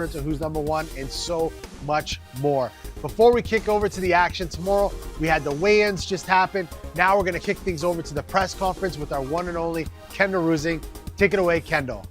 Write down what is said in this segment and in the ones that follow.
to who's number one, and so much more. Before we kick over to the action tomorrow, we had the weigh-ins just happen. Now we're going to kick things over to the press conference with our one and only Kendall Rusing. Take it away, Kendall.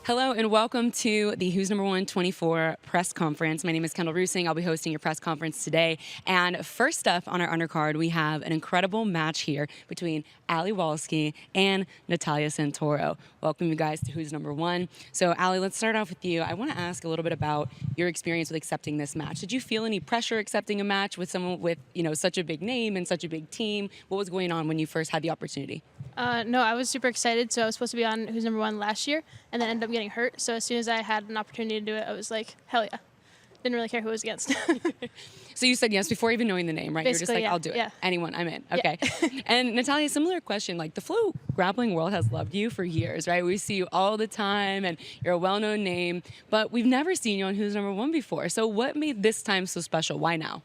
Hello and welcome to the Who's Number One 24 press conference. My name is Kendall Rusing. I'll be hosting your press conference today. And first up on our undercard, we have an incredible match here between Ali Walski and Natalia Santoro. Welcome you guys to Who's Number One. So Ali, let's start off with you. I want to ask a little bit about your experience with accepting this match. Did you feel any pressure accepting a match with someone with, such a big name and such a big team? What was going on when you first had the opportunity? No, I was super excited. So I was supposed to be on Who's Number One last year and then ended up getting hurt. So as soon as I had an opportunity to do it, I was like, hell yeah. Didn't really care who it was against. So you said yes before even knowing the name, right? You're just like, yeah, I'll do it. Yeah. Anyone, I'm in. Okay. Yeah. And Natalia, similar question. Like the FloGrappling world has loved you for years, right? We see you all the time and you're a well-known name, but we've never seen you on Who's Number One before. So what made this time so special? Why now?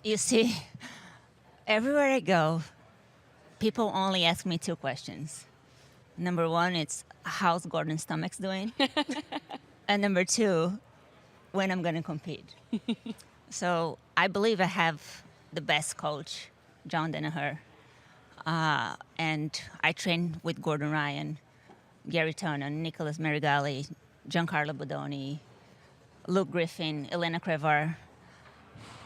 You see, everywhere I go, people only ask me two questions. Number one, it's how's Gordon's stomach's doing? And number two, when I'm going to compete. So I believe I have the best coach, John Danaher. And I train with Gordon Ryan, Gary Tonon, Nicholas Marigali, Giancarlo Bodoni, Luke Griffin, Elena Crevar.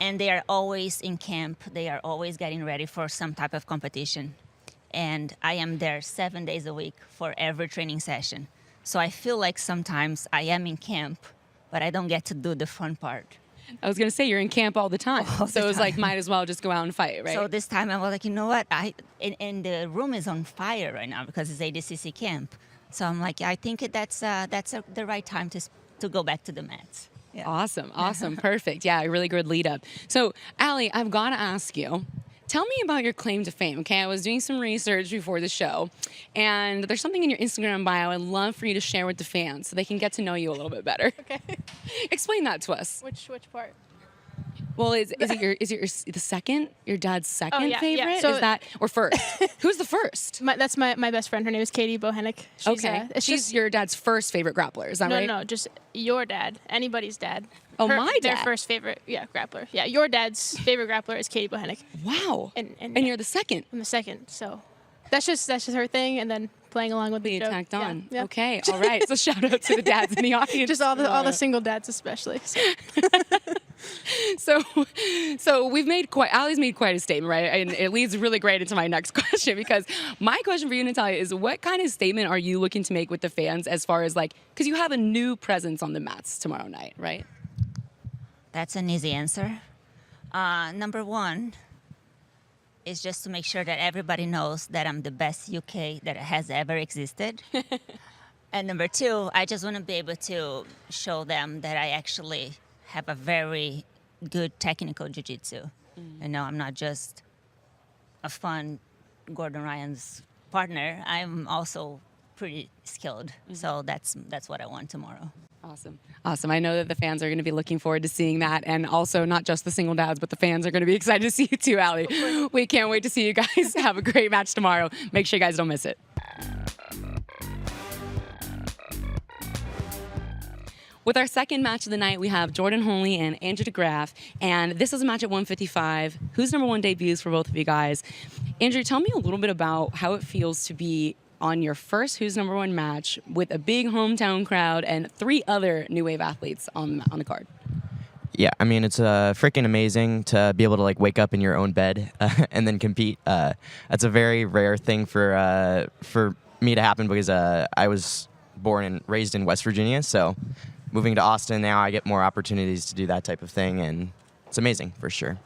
And they are always in camp. They are always getting ready for some type of competition. And I am there 7 days a week for every training session. So I feel like sometimes I am in camp, but I don't get to do the fun part. I was going to say, you're in camp all the time. So it was like, might as well just go out and fight, right? So this time I was like, you know what? And the room is on fire right now because it's ADCC camp. So I'm like, I think that's the right time to go back to the mats. Yeah. Awesome. Perfect. Yeah, a really good lead up. So, Ali, I've got to ask you, tell me about your claim to fame, okay? I was doing some research before the show, and there's something in your Instagram bio I'd love for you to share with the fans so they can get to know you a little bit better. Okay. Explain that to us. Which part? Well, is it the second? Your dad's second favorite? Yeah. So is that or first? Who's the first? That's my best friend. Her name is Katie Bohennick. She's your dad's first favorite grappler. Is that right? No, just your dad. Anybody's dad. Oh, my dad. Their first favorite, grappler. Yeah, your dad's favorite grappler is Katie Bohennick. Wow. And you're the second. I'm the second. So that's just her thing, and then playing along with the joke. Tacked on. Yeah. Okay. All right. So shout out to the dads in the audience. Just all the single dads, especially. So Ali's made quite a statement, right? And it leads really great into my next question, because my question for you, Natalia, is what kind of statement are you looking to make with the fans as far as because you have a new presence on the mats tomorrow night, right? That's an easy answer. Number one is just to make sure that everybody knows that I'm the best UK that has ever existed. And number two, I just want to be able to show them that I actually have a very good technical jiu-jitsu. I'm not just a fun Gordon Ryan's partner. I'm also pretty skilled. So that's what I want tomorrow. Awesome. I know that the fans are going to be looking forward to seeing that, and also not just the single dads, but the fans are going to be excited to see you too, Ali. We can't wait to see you guys have a great match tomorrow. Make sure you guys don't miss it. With our second match of the night, we have Jordan Holney and Andrey Degraph, and this is a match at 155. Who's Number One debuts for both of you guys? Andrey, tell me a little bit about how it feels to be on your first Who's Number One match with a big hometown crowd and 3 other new wave athletes on the card. Yeah, I mean, it's freaking amazing to be able to wake up in your own bed and then compete. That's a very rare thing for me to happen, because I was born and raised in West Virginia, so moving to Austin now, I get more opportunities to do that type of thing, and it's amazing for sure.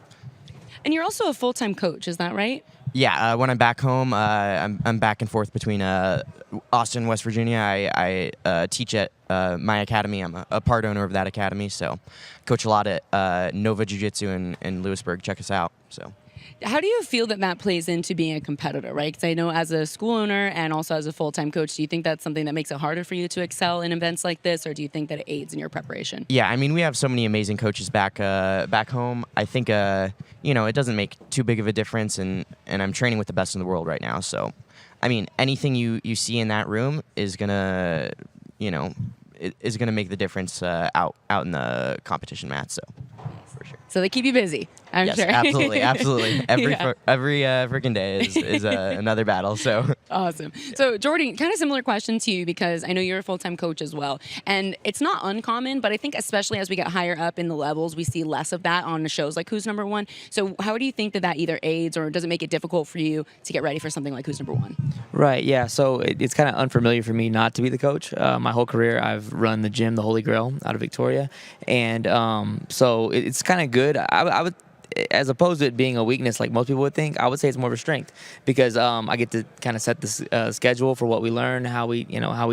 And you're also a full-time coach, is that right? Yeah, when I'm back home, I'm back and forth between Austin and West Virginia. I teach at my academy. I'm a part owner of that academy, so coach a lot at Nova Jiu-Jitsu in Lewisburg. Check us out. So, how do you feel that plays into being a competitor, right? Because I know as a school owner and also as a full-time coach, do you think that's something that makes it harder for you to excel in events like this, or do you think that it aids in your preparation? Yeah, I mean, we have so many amazing coaches back home. I think it doesn't make too big of a difference, and I'm training with the best in the world right now. So, I mean, anything you see in that room is gonna, is going to make the difference out in the competition match. So for sure. So they keep you busy, I'm Yes, sure. absolutely. Every Yeah. every freaking day is another battle. So Awesome. So, Jordan, kind of similar question to you because I know you're a full-time coach as well. And it's not uncommon, but I think especially as we get higher up in the levels, we see less of that on the shows like Who's Number One. So how do you think that either aids or does it make it difficult for you to get ready for something like Who's Number One? Right, yeah. So it's kind of unfamiliar for me not to be the coach. My whole career, I've run the gym, the Holy Grail, out of Victoria. And so it's kind of good. I would, as opposed to it being a weakness like most people would think, I would say it's more of a strength because I get to kind of set the schedule for what we learn, how we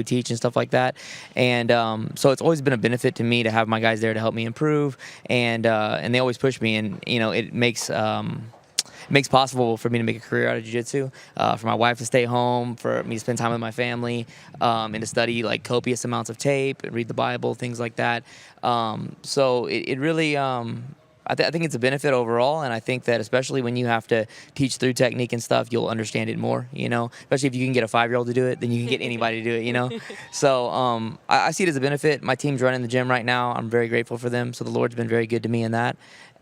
teach and stuff like that. And so it's always been a benefit to me to have my guys there to help me improve, and they always push me, and it makes possible for me to make a career out of jiu-jitsu, for my wife to stay home, for me to spend time with my family, and to study like copious amounts of tape and read the Bible, things like that. So it really, I think it's a benefit overall, and I think that especially when you have to teach through technique and stuff, you'll understand it more, especially if you can get a 5-year-old to do it, then you can get anybody to do it, So I see it as a benefit. My team's running the gym right now. I'm very grateful for them. So the Lord's been very good to me in that.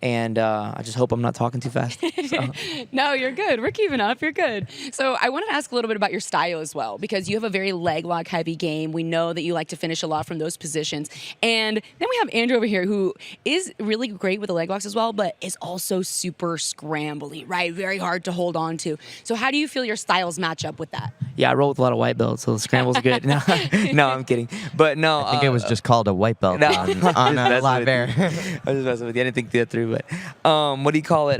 And I just hope I'm not talking too fast. So. No, you're good. We're keeping up. You're good. So I wanted to ask a little bit about your style as well, because you have a very leg lock heavy game. We know that you like to finish a lot from those positions. And then we have Andrew over here, who is really great with the leg locks as well, but is also super scrambly, right? Very hard to hold on to. So how do you feel your styles match up with that? Yeah, I roll with a lot of white belts, so the scramble's good. No, I'm kidding. But no. I think it was just called a white belt on live air. I was just messing with you. I didn't think that through, but what do you call it?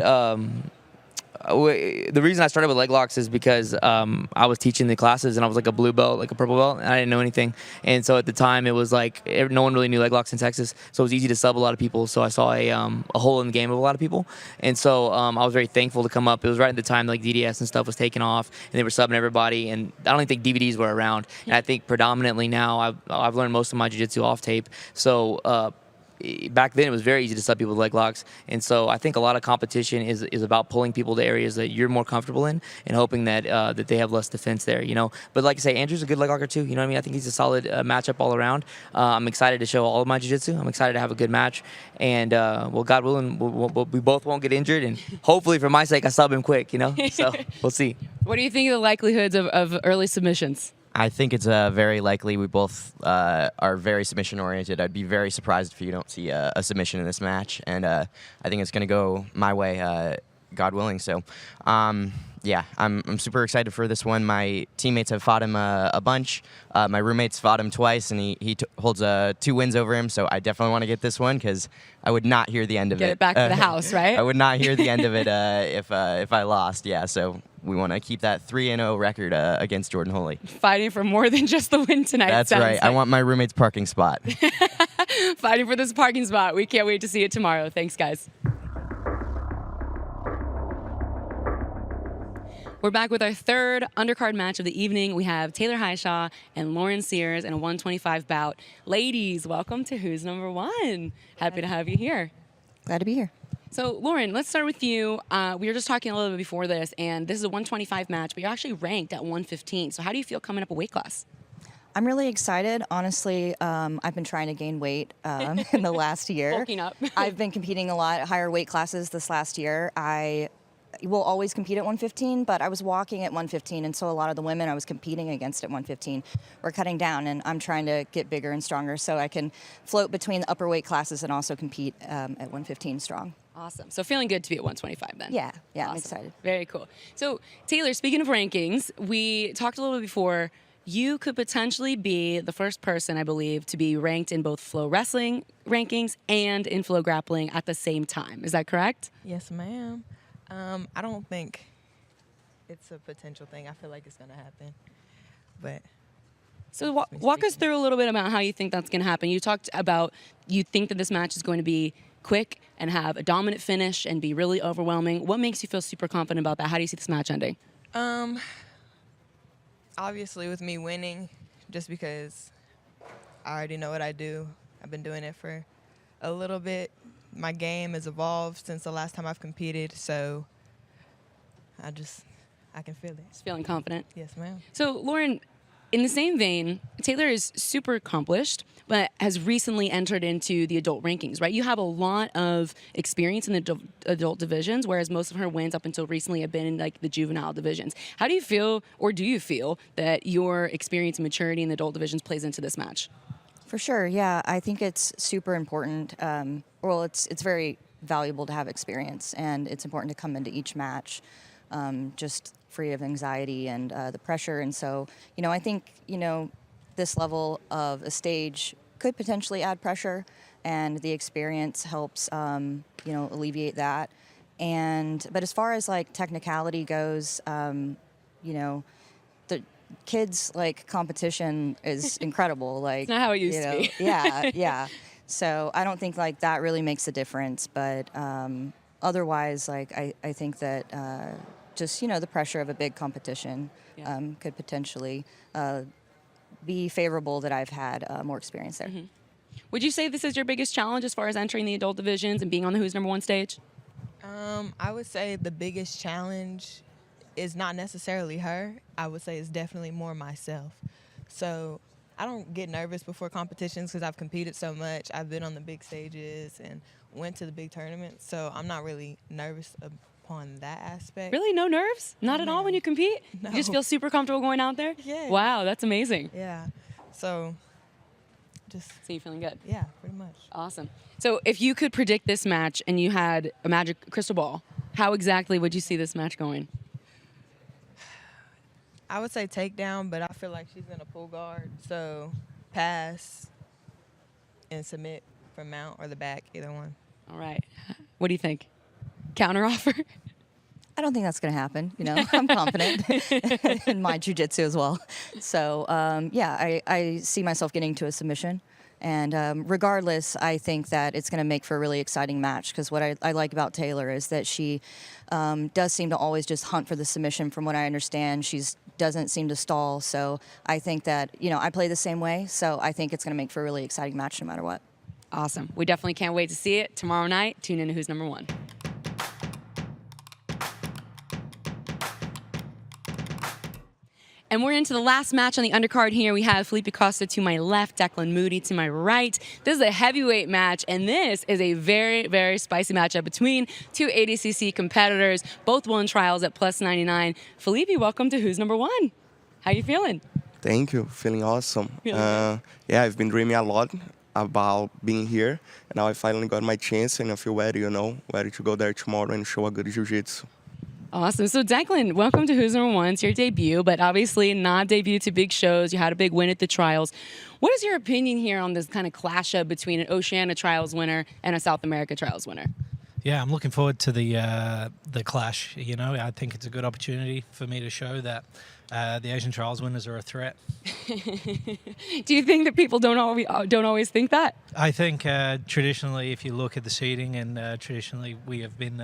The reason I started with leg locks is because I was teaching the classes and I was like a blue belt, like a purple belt, and I didn't know anything. And so at the time, it was like no one really knew leg locks in Texas, so it was easy to sub a lot of people. So I saw a hole in the game of a lot of people, and so I was very thankful to come up. It was right at the time like DDS and stuff was taking off, and they were subbing everybody. And I don't even think DVDs were around. And I think predominantly now I've learned most of my jiu-jitsu off tape. So back then it was very easy to sub people with leg locks, and so I think a lot of competition is about pulling people to areas that you're more comfortable in and hoping that that they have less defense there, But like I say, Andrew's a good leg locker too, you know what I mean? I think he's a solid matchup all around. I'm excited to show all of my jiu-jitsu. I'm excited to have a good match, and well, God willing, we both won't get injured, and hopefully for my sake I sub him quick, So we'll see. What do you think of the likelihoods of early submissions? I think it's very likely we both are very submission-oriented. I'd be very surprised if you don't see a submission in this match, and I think it's going to go my way, God willing. So, yeah, I'm super excited for this one. My teammates have fought him a bunch. My roommates fought him twice, and he holds 2 wins over him, so I definitely want to get this one because I would not hear the end of it. Get it back to the house, right? I would not hear the end of it if I lost, yeah, so we want to keep that 3-0 record against Jordan Holy. Fighting for more than just the win tonight. That's right. Like. I want my roommate's parking spot. Fighting for this parking spot. We can't wait to see it tomorrow. Thanks, guys. We're back with our third undercard match of the evening. We have Taylor Hishaw and Lauren Sears in a 125 bout. Ladies, welcome to Who's Number One. Happy to have you here. Glad to be here. So, Lauren, let's start with you. We were just talking a little bit before this, and this is a 125 match, but you're actually ranked at 115. So how do you feel coming up a weight class? I'm really excited. Honestly, I've been trying to gain weight in the last year. Bulking up. I've been competing a lot higher weight classes this last year. I will always compete at 115, but I was walking at 115, and so a lot of the women I was competing against at 115 were cutting down, and I'm trying to get bigger and stronger so I can float between the upper weight classes and also compete at 115 strong. Awesome. So feeling good to be at 125 then. Yeah, awesome. I'm excited. Very cool. So Taylor, speaking of rankings, we talked a little bit before. You could potentially be the first person, I believe, to be ranked in both FloWrestling rankings and in FloGrappling at the same time. Is that correct? Yes, ma'am. I don't think it's a potential thing. I feel like it's going to happen. But so walk us through a little bit about how you think that's going to happen. You talked about you think that this match is going to be quick and have a dominant finish and be really overwhelming. What makes you feel super confident about that? How do you see this match ending? Obviously with me winning, just because I already know what I do. I've been doing it for a little bit. My game has evolved since the last time I've competed, so I can feel it. Just feeling confident. Yes, ma'am. So, Lauren, In the same vein, Taylor is super accomplished, but has recently entered into the adult rankings, right? You have a lot of experience in the adult divisions, whereas most of her wins up until recently have been in like the juvenile divisions. How do you feel, or do you feel, that your experience and maturity in the adult divisions plays into this match? For sure, yeah. I think it's super important. Well, it's very valuable to have experience, and it's important to come into each match just free of anxiety and the pressure. And so, I think, this level of a stage could potentially add pressure, and the experience helps, alleviate that. But as far as like technicality goes, the kids like competition is incredible. Like, It's not how it used to be. yeah. So I don't think like that really makes a difference. But otherwise, like I think that just the pressure of a big competition could potentially be favorable that I've had more experience there. Mm-hmm. Would you say this is your biggest challenge as far as entering the adult divisions and being on the Who's Number One stage? I would say the biggest challenge is not necessarily her. I would say it's definitely more myself. So I don't get nervous before competitions because I've competed so much. I've been on the big stages and went to the big tournaments. So I'm not really nervous upon that aspect. Really? No nerves? Not at all when you compete? No. You just feel super comfortable going out there? Yeah. Wow, that's amazing. Yeah. So just, So you're feeling good? yeah, pretty much. Awesome. So if you could predict this match and you had a magic crystal ball, how exactly would you see this match going? I would say takedown, but I feel like she's going to pull guard. So pass and submit from mount or the back, either one. All right. What do you think? Counter offer? I don't think that's going to happen. I'm confident in my jiu-jitsu as well. So, I see myself getting to a submission. And regardless, I think that it's going to make for a really exciting match because what I like about Taylor is that she does seem to always just hunt for the submission. From what I understand, she doesn't seem to stall. So I think that, I play the same way. So I think it's going to make for a really exciting match no matter what. Awesome. We definitely can't wait to see it tomorrow night. Tune in to Who's Number One. And we're into the last match on the undercard here. We have Felipe Costa to my left, Declan Moody to my right. This is a heavyweight match, and this is a very, very spicy matchup between two ADCC competitors. Both won trials at plus 99. Felipe, welcome to Who's Number One. How you feeling? Thank you. Feeling awesome. Feeling I've been dreaming a lot about being here, and now I finally got my chance, and I feel ready, ready to go there tomorrow and show a good jiu-jitsu. Awesome. So Declan, welcome to Who's Number One. It's your debut, but obviously not debut to big shows. You had a big win at the trials. What is your opinion here on this kind of clash up between an Oceania trials winner and a South America trials winner? Yeah, I'm looking forward to the clash. I think it's a good opportunity for me to show that the Asian trials winners are a threat. Do you think that people don't always think that? I think traditionally, if you look at the seeding, and traditionally we have been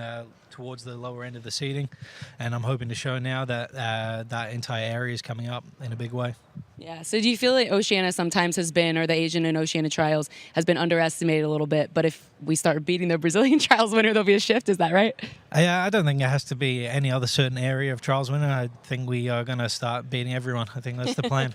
towards the lower end of the seeding, and I'm hoping to show now that that entire area is coming up in a big way. Yeah. So do you feel like Oceania sometimes has been, or the Asian and Oceania trials has been underestimated a little bit, but if we start beating the Brazilian trials winner, there'll be a shift? Is that right? I don't think it has to be any other certain area of trials winner. I think we are going to start beating everyone. I think that's the plan.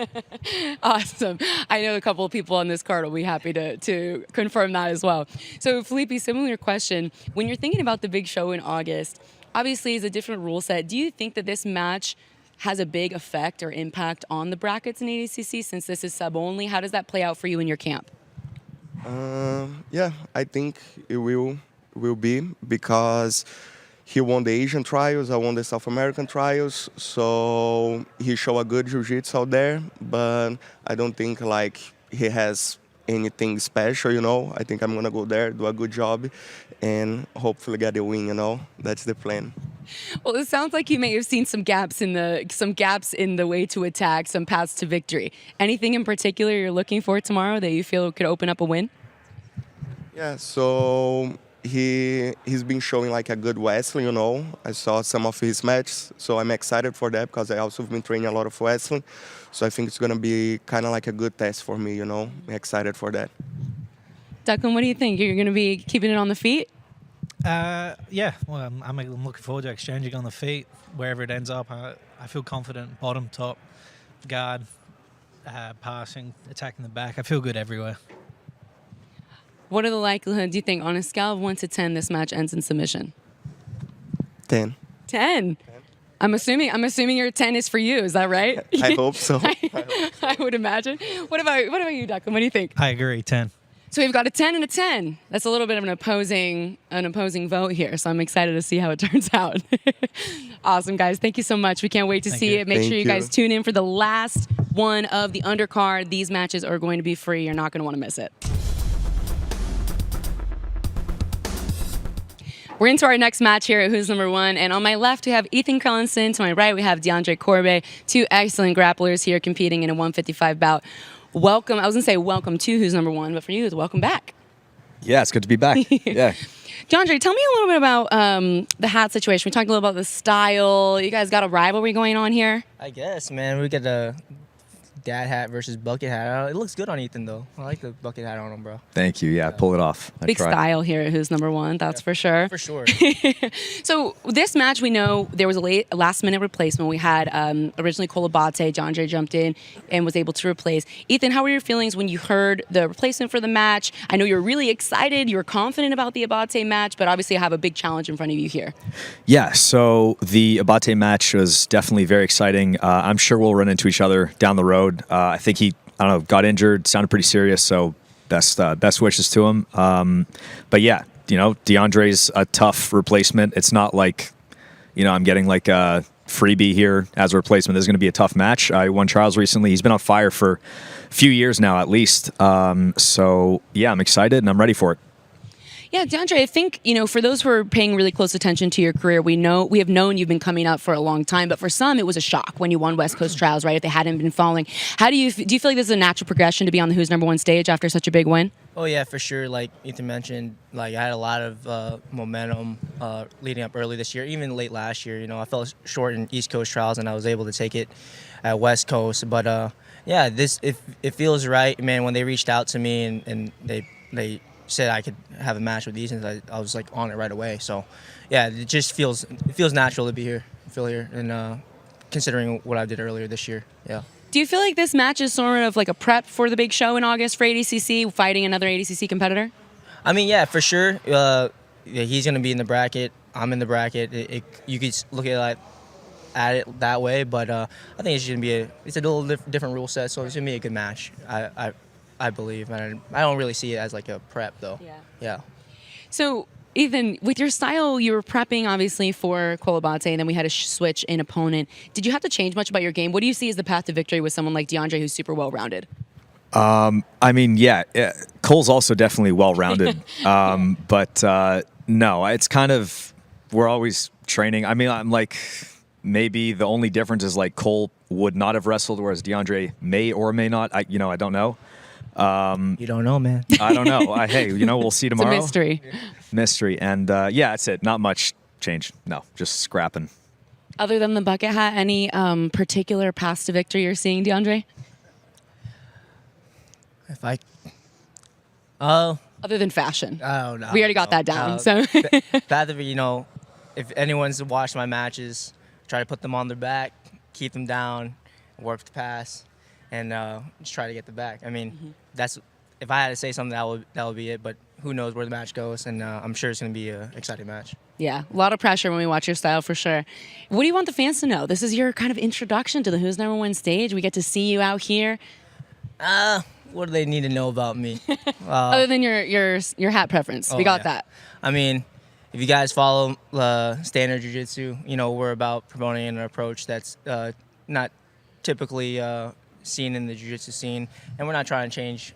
Awesome. I know a couple of people on this card will be happy to confirm that as well. So Felipe, similar question. When you're thinking about the big show in August, obviously it's a different rule set. Do you think that this match has a big effect or impact on the brackets in ADCC since this is sub only? How does that play out for you in your camp? I think it will be because he won the Asian trials, I won the South American trials, so he showed a good jiu-jitsu out there, but I don't think like he has anything special, I think I'm gonna go there, do a good job, and hopefully get a win, That's the plan. Well, it sounds like you may have seen some gaps in the way to attack, some paths to victory. Anything in particular you're looking for tomorrow that you feel could open up a win? Yeah, so he's been showing like a good wrestling, I saw some of his matches, so I'm excited for that because I also have been training a lot of wrestling. So I think it's going to be kind of like a good test for me, I'm excited for that. Declan, what do you think? You're going to be keeping it on the feet? Well, I'm looking forward to exchanging on the feet. Wherever it ends up, I feel confident, bottom, top, guard, passing, attacking the back. I feel good everywhere. What are the likelihoods, do you think, on a scale of 1 to 10, this match ends in submission? 10. 10. I'm assuming your 10 is for you. Is that right? I hope so. I would imagine. What about you, Declan? What do you think? I agree, 10. So we've got a 10 and a 10. That's a little bit of an opposing vote here. So I'm excited to see how it turns out. Awesome, guys. Thank you so much. We can't wait to see it. Make sure you guys tune in for the last one of the undercard. These matches are going to be free. You're not going to want to miss it. We're into our next match here at Who's Number One. And on my left, we have Ethan Crelinsten. To my right, we have DeAndre Corbe. Two excellent grapplers here competing in a 155 bout. Welcome. I was going to say welcome to Who's Number One, but for you, it's welcome back. Yeah, it's good to be back. Yeah. DeAndre, tell me a little bit about the hat situation. We talked a little about the style. You guys got a rivalry going on here? I guess, man. We got the dad hat versus bucket hat. It looks good on Ethan, though. I like the bucket hat on him, bro. Thank you. Yeah, pull it off. Big style here at Who's Number One, that's for sure. For sure. So this match, we know there was a last-minute replacement. We had originally Cole Abate. DeAndre jumped in and was able to replace. Ethan, how were your feelings when you heard the replacement for the match? I know you were really excited. You were confident about the Abate match, but obviously I have a big challenge in front of you here. Yeah, so the Abate match was definitely very exciting. I'm sure we'll run into each other down the road. I think he, got injured, sounded pretty serious, so best wishes to him. But yeah, DeAndre's a tough replacement. It's not like, I'm getting like a freebie here as a replacement. This is going to be a tough match. I won trials recently. He's been on fire for a few years now, at least. So yeah, I'm excited and I'm ready for it. Yeah, DeAndre, I think, for those who are paying really close attention to your career, we have known you've been coming up for a long time, but for some, it was a shock when you won West Coast Trials, right? If they hadn't been following. Do you feel like this is a natural progression to be on the Who's Number One stage after such a big win? Oh, yeah, for sure. Like Ethan mentioned, I had a lot of momentum leading up early this year, even late last year. I fell short in East Coast Trials, and I was able to take it at West Coast. But, yeah, it feels right, man. When they reached out to me and they said I could have a match with these, and I was on it right away. So, yeah, it just feels natural to be here, and considering what I did earlier this year, yeah. Do you feel like this match is sort of like a prep for the big show in August for ADCC, fighting another ADCC competitor? I mean, yeah, for sure. He's going to be in the bracket. I'm in the bracket. You could look at it that way, but I think it's going to be a little different rule set, so it's going to be a good match. I believe, and I don't really see it as like a prep, though. Yeah. So, Ethan, with your style, you were prepping, obviously, for Cole Abate, and then we had a switch in opponent. Did you have to change much about your game? What do you see as the path to victory with someone like DeAndre, who's super well-rounded? I mean, yeah, Cole's also definitely well-rounded. But no, it's kind of, we're always training. I mean, I'm like, maybe the only difference is Cole would not have wrestled, whereas DeAndre may or may not. I don't know. You don't know, man. I don't know. Hey, we'll see tomorrow. It's a mystery. And yeah, that's it. Not much change. No, just scrapping. Other than the bucket hat, any particular path to victory you're seeing, DeAndre? Other than fashion. Oh, no. We already got that down. So path of, if anyone's watched my matches, try to put them on their back, keep them down, work the pass, and just try to get the back. I mean, that's, if I had to say something, that would be it. But who knows where the match goes, and I'm sure it's going to be an exciting match. Yeah, a lot of pressure when we watch your style, for sure. What do you want the fans to know? This is your kind of introduction to the Who's Number One stage. We get to see you out here. What do they need to know about me? Other than your hat preference. We got that. I mean, if you guys follow standard jiu-jitsu, we're about promoting an approach that's not typically seen in the jiu-jitsu scene, and we're not trying to change,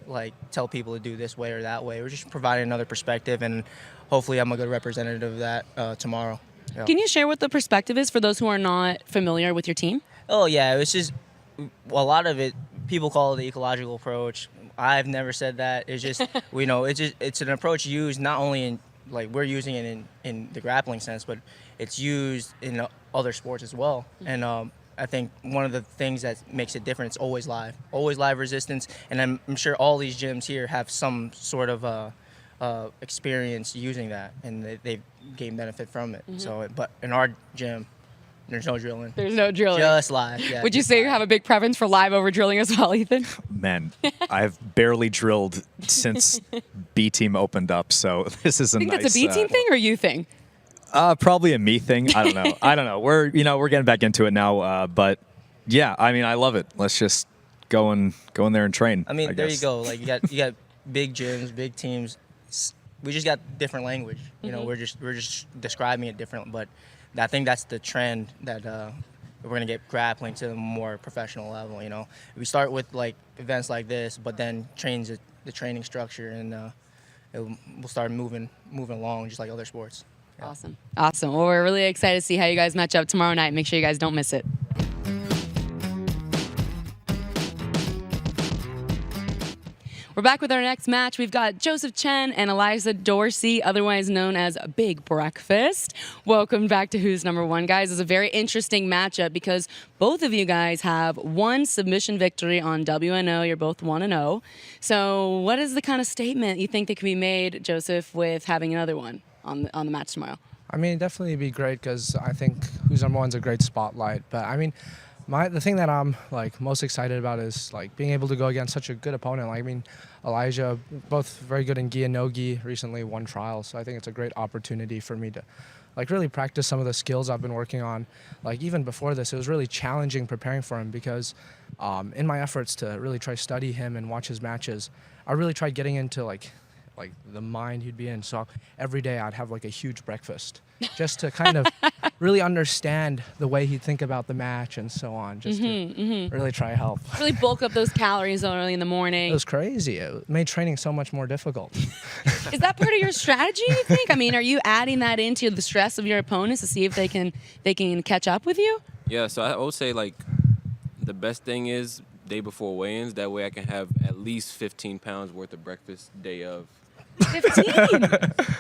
tell people to do this way or that way. We're just providing another perspective, and hopefully I'm a good representative of that tomorrow. Yeah. Can you share what the perspective is for those who are not familiar with your team? Oh, yeah. It's just a lot of it, people call it the ecological approach. I've never said that. It's just, it's an approach used not only in, we're using it in the grappling sense, but it's used in other sports as well. And I think one of the things that makes it different, it's always live resistance. And I'm sure all these gyms here have some sort of experience using that, and they've gained benefit from it. So, but in our gym, There's no drilling. There's no drilling. Just live. Yeah. Would you say you have a big preference for live over drilling as well, Ethan? Man, I've barely drilled since B team opened up, so this is a Think nice. that's a B team thing or you thing? Probably a me thing. I don't know. We're getting back into it now, but yeah, I mean, I love it. Let's just go in there and train. I mean, there you guess. go. Like you got big gyms, big teams. We just got different language. You know, we're just describing it different. But I think that's the trend that we're gonna get grappling to a more professional level. You know, we start with like events like this, but then change the training structure, and we'll start moving along just like other sports. Yeah. Awesome. Well, we're really excited to see how you guys match up tomorrow night. Make sure you guys don't miss it. We're back with our next match. We've got Joseph Chen and Eliza Dorsey, otherwise known as Big Breakfast. Welcome back to Who's Number One, guys. It's a very interesting matchup because both of you guys have one submission victory on WNO. You're both 1-0. So what is the kind of statement you think that can be made, Joseph, with having another one on the match tomorrow? I mean, definitely it'd be great because I think Who's Number One's a great spotlight. But I mean, the thing that I'm like most excited about is like being able to go against such a good opponent. Like, I mean, Elijah, both very good in gi and no gi, recently won trials. So I think it's a great opportunity for me to like really practice some of the skills I've been working on. Like even before this, it was really challenging preparing for him because in my efforts to really try study him and watch his matches, I really tried getting into like the mind he'd be in. So every day I'd have like a huge breakfast just to kind of really understand the way he'd think about the match and so on, just to really try to help. Really bulk up those calories early in the morning. It was crazy. It made training so much more difficult. Is that part of your strategy, you think? I mean, are you adding that into the stress of your opponents to see if they can catch up with you? Yeah, so I would say like the best thing is day before weigh-ins. That way I can have at least 15 pounds worth of breakfast day of. 15?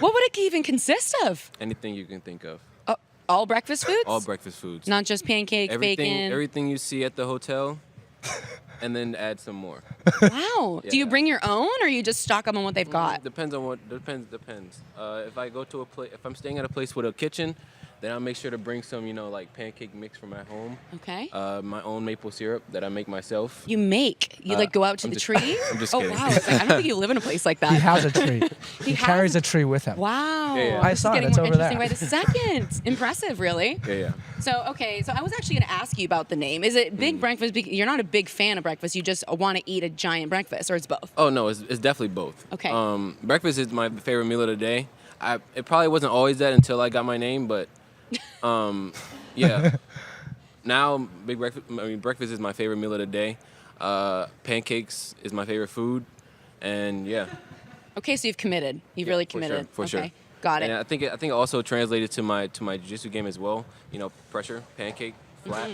What would it even consist of? Anything you can think of. All breakfast foods? All breakfast foods. Not just pancakes, bacon? Everything you see at the hotel, and then add some more. Wow. Yeah. Do you bring your own, or you just stock them on what they've got? Depends on what. Depends. If I go to a place, if I'm staying at a place with a kitchen, then I'll make sure to bring some, like pancake mix from at home. Okay. My own maple syrup that I make myself. You make? You like go out to the tree? I'm just kidding. Oh, wow. I don't think you live in a place like that. He has a tree. he carries a tree with him. Wow. Yeah. I saw it. Getting It's more over interesting there. by the second. Impressive, really. Yeah. So I was actually going to ask you about the name. Is it Big Breakfast? Because you're not a big fan of breakfast. You just want to eat a giant breakfast, or it's both? Oh no, it's definitely both. Okay. Breakfast is my favorite meal of the day. It probably wasn't always that until I got my name, but yeah. Now breakfast is my favorite meal of the day. Pancakes is my favorite food, and yeah. Okay, so you've committed. You've really committed. For sure. Got it. And I think it also translated to my jiu-jitsu game as well. Pressure, pancake, flat.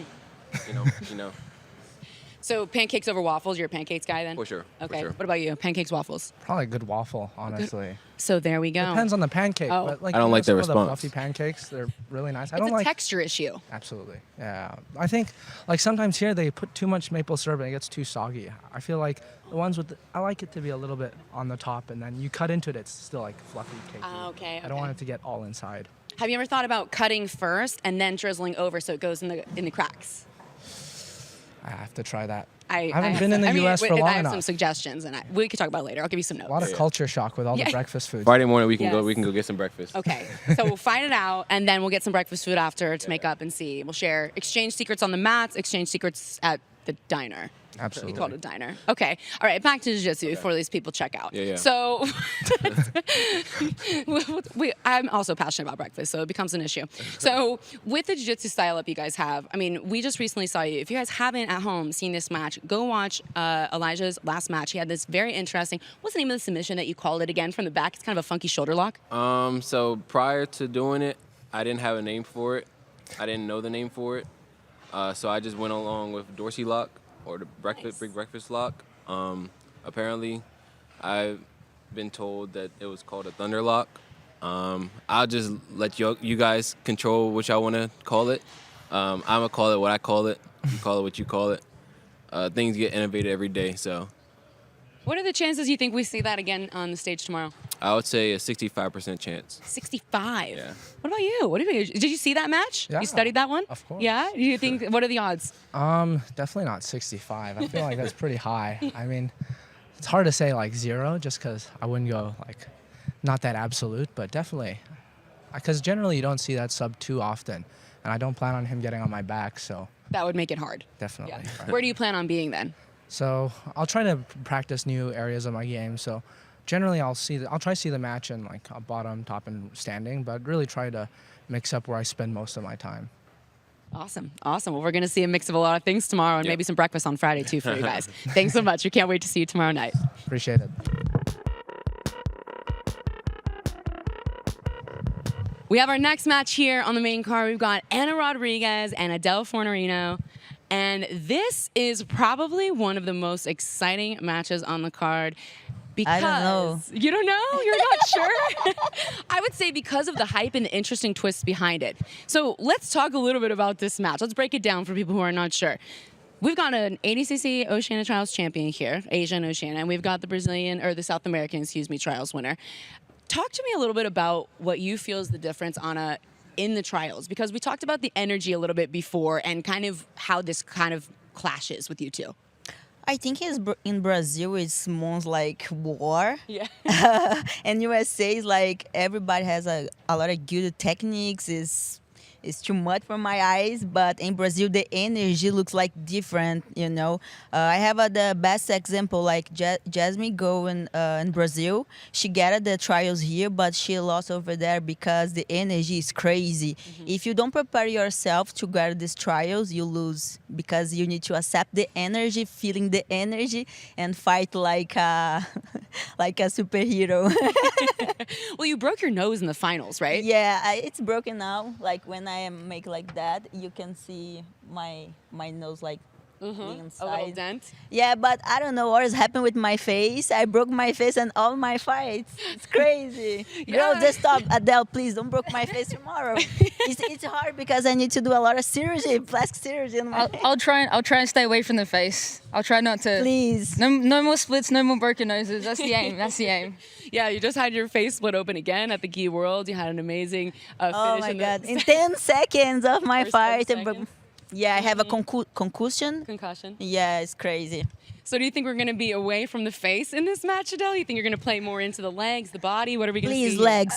So pancakes over waffles. You're a pancakes guy then? For sure. Okay. For sure. What about you? Pancakes, waffles? Probably a good waffle, honestly. So there we go. Depends on the pancake. Oh. But like, I don't like some the of the response. fluffy pancakes, they're really nice. It's a texture issue. Absolutely. Yeah. I think like sometimes here they put too much maple syrup and it gets too soggy. I feel like the ones I like it to be a little bit on the top, and then you cut into it, it's still like fluffy cakey. Okay. I don't want it to get all inside. Have you ever thought about cutting first and then drizzling over so it goes in the cracks? I have to try that. I haven't been in the U.S. for long I have enough. some suggestions, and we could talk about it later. I'll give you some notes. A lot of culture shock with all Yeah. the breakfast food. Friday morning we can Yes. go. We can go get some breakfast. Okay, so we'll find it out, and then we'll get some breakfast food after to make up and see. We'll share exchange secrets on the mats, exchange secrets at the diner. Absolutely. You called it a diner. Okay. All right. Back to jiu-jitsu before these people check out. Yeah. So I'm also passionate about breakfast, so it becomes an issue. So with the jiu-jitsu style up you guys have, I mean, we just recently saw you. If you guys haven't at home seen this match, go watch Elijah's last match. He had this very interesting, what's the name of the submission that you called it again from the back? It's kind of a funky shoulder lock. So prior to doing it, I didn't have a name for it. I didn't know the name for it. So I just went along with Dorsey lock or the big breakfast lock. Apparently, I've been told that it was called a thunder lock. I'll just let you guys control what y'all want to call it. I'm going to call it what I call it. You call it what you call it. Things get innovated every day, so. What are the chances you think we see that again on the stage tomorrow? I would say a 65% chance. 65. Yeah. What about you? Did you see that match? Yeah, You studied that one? of course. Yeah? Do you think, what are the odds? Definitely not 65. I feel like that's pretty high. I mean, it's hard to say like 0 just because I wouldn't go like not that absolute, but definitely. Because generally you don't see that sub too often. And I don't plan on him getting on my back, so. That would make it hard. Definitely. Yeah. Where do you plan on being then? So I'll try to practice new areas of my game. So generally I'll try to see the match in like a bottom, top, and standing, but really try to mix up where I spend most of my time. Awesome. Awesome. Well, we're going to see a mix of a lot of things tomorrow and maybe some breakfast on Friday too for you guys. Thanks so much. We can't wait to see you tomorrow night. Appreciate it. We have our next match here on the main card. We've got Anna Rodrigues and Adele Fornarino. And this is probably one of the most exciting matches on the card. Because I don't know. You don't know? You're not sure? I would say because of the hype and the interesting twists behind it. So let's talk a little bit about this match. Let's break it down for people who are not sure. We've got an ADCC Oceania Trials champion here, Asia and Oceania, and we've got the the South American, Trials winner. Talk to me a little bit about what you feel is the difference, Anna, in the trials, because we talked about the energy a little bit before and kind of how this kind of clashes with you two. I think in Brazil it's more like war. Yeah. And USA is like everybody has a lot of good techniques. It's too much for my eyes, but in Brazil the energy looks like different, you know. I have the best example, like Jasmine go in Brazil. She got the trials here, but she lost over there because the energy is crazy. If you don't prepare yourself to get these trials, you lose because you need to accept the energy, feeling the energy, and fight like a like a superhero. Well, you broke your nose in the finals, right? Yeah, it's broken now. Like when I make like that, you can see my nose like inside. A little dent. Yeah, but I don't know what has happened with my face. I broke my face and all my fights. It's crazy. Girl, just stop. Adele, please don't break my face tomorrow. It's hard because I need to do a lot of surgery, plastic surgery. I'll try and stay away from the face. I'll try not to. Please. No more splits, no more broken noses. That's the aim. That's the aim. Yeah, you just had your face split open again at the Gi World. You had an amazing finish. Oh my God! In 10 seconds of my fight. Yeah, I have a concussion. Concussion? Yeah, it's crazy. So do you think we're going to be away from the face in this match, Adele? You think you're going to play more into the legs, the body? What are we going to see? Please, legs.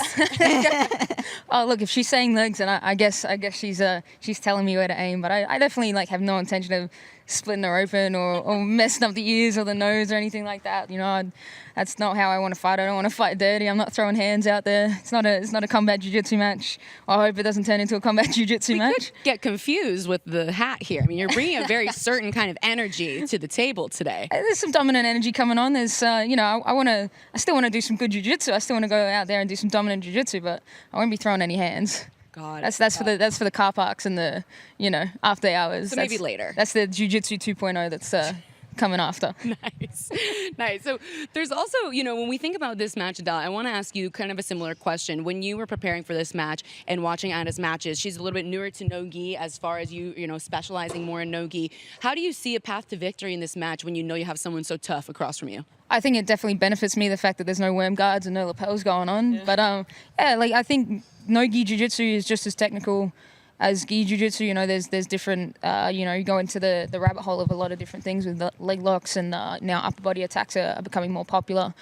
Oh, look, if she's saying legs, then I guess she's telling me where to aim. But I definitely have no intention of splitting her open or messing up the ears or the nose or anything like that. You know, that's not how I want to fight. I don't want to fight dirty. I'm not throwing hands out there. It's not a combat jiu-jitsu match. I hope it doesn't turn into a combat jiu-jitsu match. Could get confused with the hat here. I mean, you're bringing a very certain kind of energy to the table today. There's some dominant energy coming on. There's, I still want to do some good jiu-jitsu. I still want to go out there and do some dominant jiu-jitsu, but I won't be throwing any hands. God, that's for the car parks and the after hours. So maybe later. That's the jiu-jitsu 2.0 that's coming after. Nice. So there's also, when we think about this match, Adele, I want to ask you kind of a similar question. When you were preparing for this match and watching Anna's matches, she's a little bit newer to no-gi as far as you specializing more in no-gi. How do you see a path to victory in this match when you know you have someone so tough across from you? I think it definitely benefits me, the fact that there's no worm guards and no lapels going on. Yeah. But I think no-gi jiu-jitsu is just as technical as gi jiu-jitsu. There's different, you go into the rabbit hole of a lot of different things with leg locks, and now upper body attacks are becoming more popular.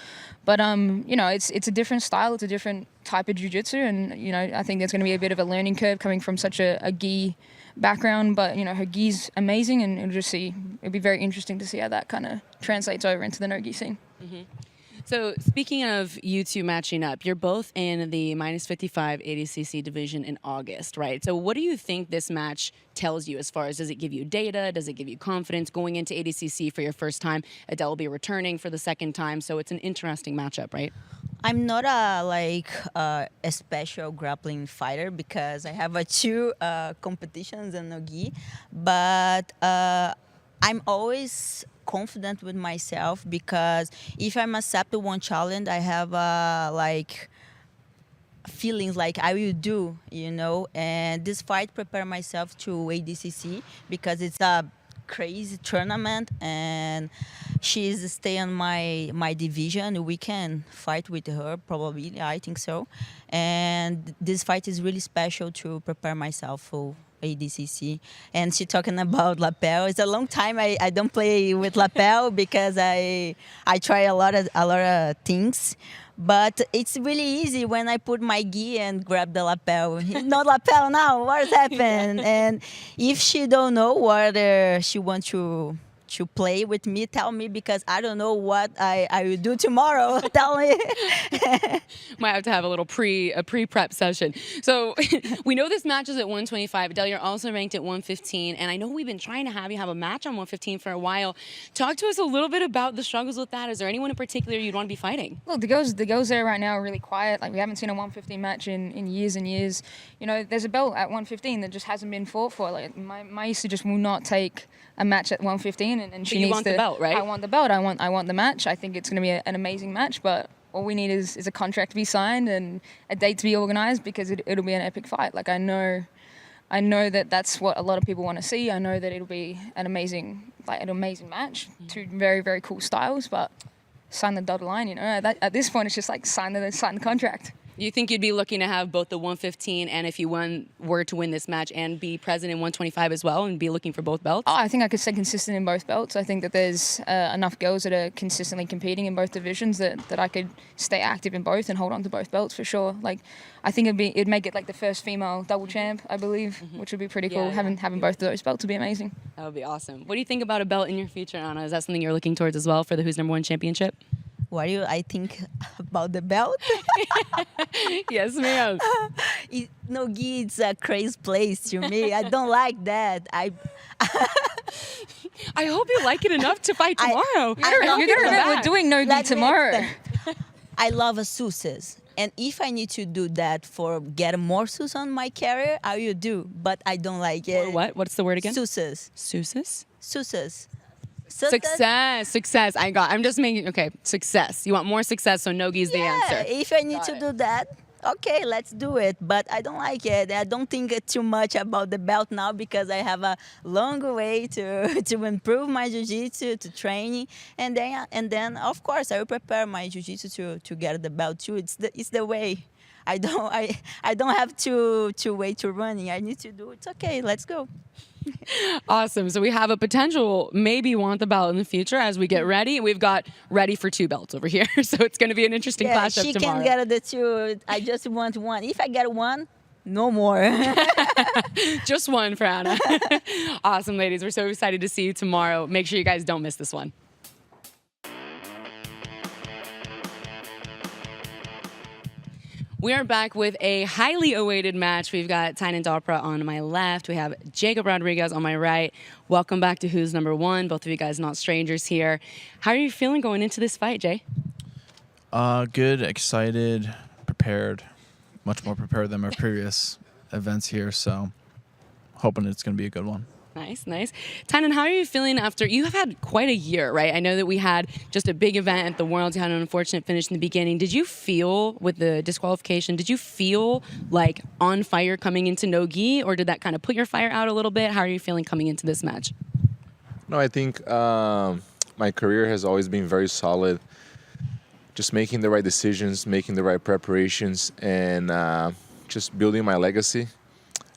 But, it's a different style, it's a different type of jiu-jitsu, and, I think there's going to be a bit of a learning curve coming from such a gi background, but, her gi's amazing, and it'll be very interesting to see how that kind of translates over into the no-gi scene. Mm-hmm. So speaking of you two matching up, you're both in the -55 ADCC division in August, right? So what do you think this match tells you as far as, does it give you data? Does it give you confidence going into ADCC for your first time? Adele will be returning for the second time, so it's an interesting matchup, right? I'm not a special grappling fighter because I have two competitions in no-gi, but I'm always confident with myself because if I'm accept one challenge, I have feelings like I will do, and this fight prepare myself to ADCC because it's a crazy tournament, and she's stay on my division. We can fight with her, probably. I think so. And this fight is really special to prepare myself for ADCC. And she talking about lapel. It's a long time I don't play with lapel because I try a lot of things. But it's really easy when I put my gi and grab the lapel. No lapel now. What's happened? And if she don't know what she wants to play with me, tell me, because I don't know what I will do tomorrow. Tell me. Might have to have a little pre-prep session. So we know this match is at 125. Adele, you're also ranked at 115, and I know we've been trying to have you have a match on 115 for a while. Talk to us a little bit about the struggles with that. Is there anyone in particular you'd want to be fighting? Look, the girls there right now are really quiet. Like, we haven't seen a 115 match in years and years. You know, there's a belt at 115 that just hasn't been fought for. Like, my Issa just will not take a match at 115, and she you needs want the belt, right? I want the belt. I want the match. I think it's going to be an amazing match, but all we need is a contract to be signed and a date to be organized, because it'll be an epic fight. Like, I know that that's what a lot of people want to see. I know that it'll be an amazing match. Two very, very cool styles, but sign the dotted line. You know, at this point, it's just like sign the contract. You think you'd be looking to have both the 115 and, if you were to win this match, and be present in 125 as well, and be looking for both belts? Oh, I think I could stay consistent in both belts. I think that there's enough girls that are consistently competing in both divisions that I could stay active in both and hold on to both belts for sure. Like, I think it'd make it like the first female double champ, I believe, which would be pretty cool. Having both of those belts would be amazing. That would be awesome. What do you think about a belt in your future, Anna? Is that something you're looking towards as well for the Who's Number One championship? What do I think about the belt? Yes, ma'am. Nogi, it's a crazy place to me. I don't like that. I hope you like it enough to fight tomorrow. We're doing Nogi tomorrow. I love Asusas. And if I need to do that for get more sus on my career, I will do. But I don't like it. Or what? What's the word again? Susas. Susas? Susas. Success. I'm just making, okay, success. You want more success, so Nogi's the answer. If I need to do that, okay, let's do it. But I don't like it. I don't think too much about the belt now, because I have a long way to improve my jiu-jitsu, to training, and then of course I will prepare my jiu-jitsu to get the belt too. It's the way. I don't have to wait to running. I need to do it. It's okay. Let's go. Awesome. So we have a potential maybe want the belt in the future as we get ready. We've got ready for two belts over here. So it's going to be an interesting clash up tomorrow. She can get the two. I just want one. If I get one, no more. Just one for Anna. Awesome, ladies. We're so excited to see you tomorrow. Make sure you guys don't miss this one. We are back with a highly awaited match. We've got Tynan Dalpra on my left. We have Jacob Rodrigues on my right. Welcome back to Who's Number One. Both of you guys not strangers here. How are you feeling going into this fight, Jay? Good, excited, prepared. Much more prepared than my previous events here, so hoping it's going to be a good one. Nice, nice. Tynan, how are you feeling after, you have had quite a year, right? I know that we had just a big event at the Worlds. You had an unfortunate finish in the beginning. Did you feel, with the disqualification, did you feel like on fire coming into no-gi, or did that kind of put your fire out a little bit? How are you feeling coming into this match? No, I think my career has always been very solid. Just making the right decisions, making the right preparations, and just building my legacy.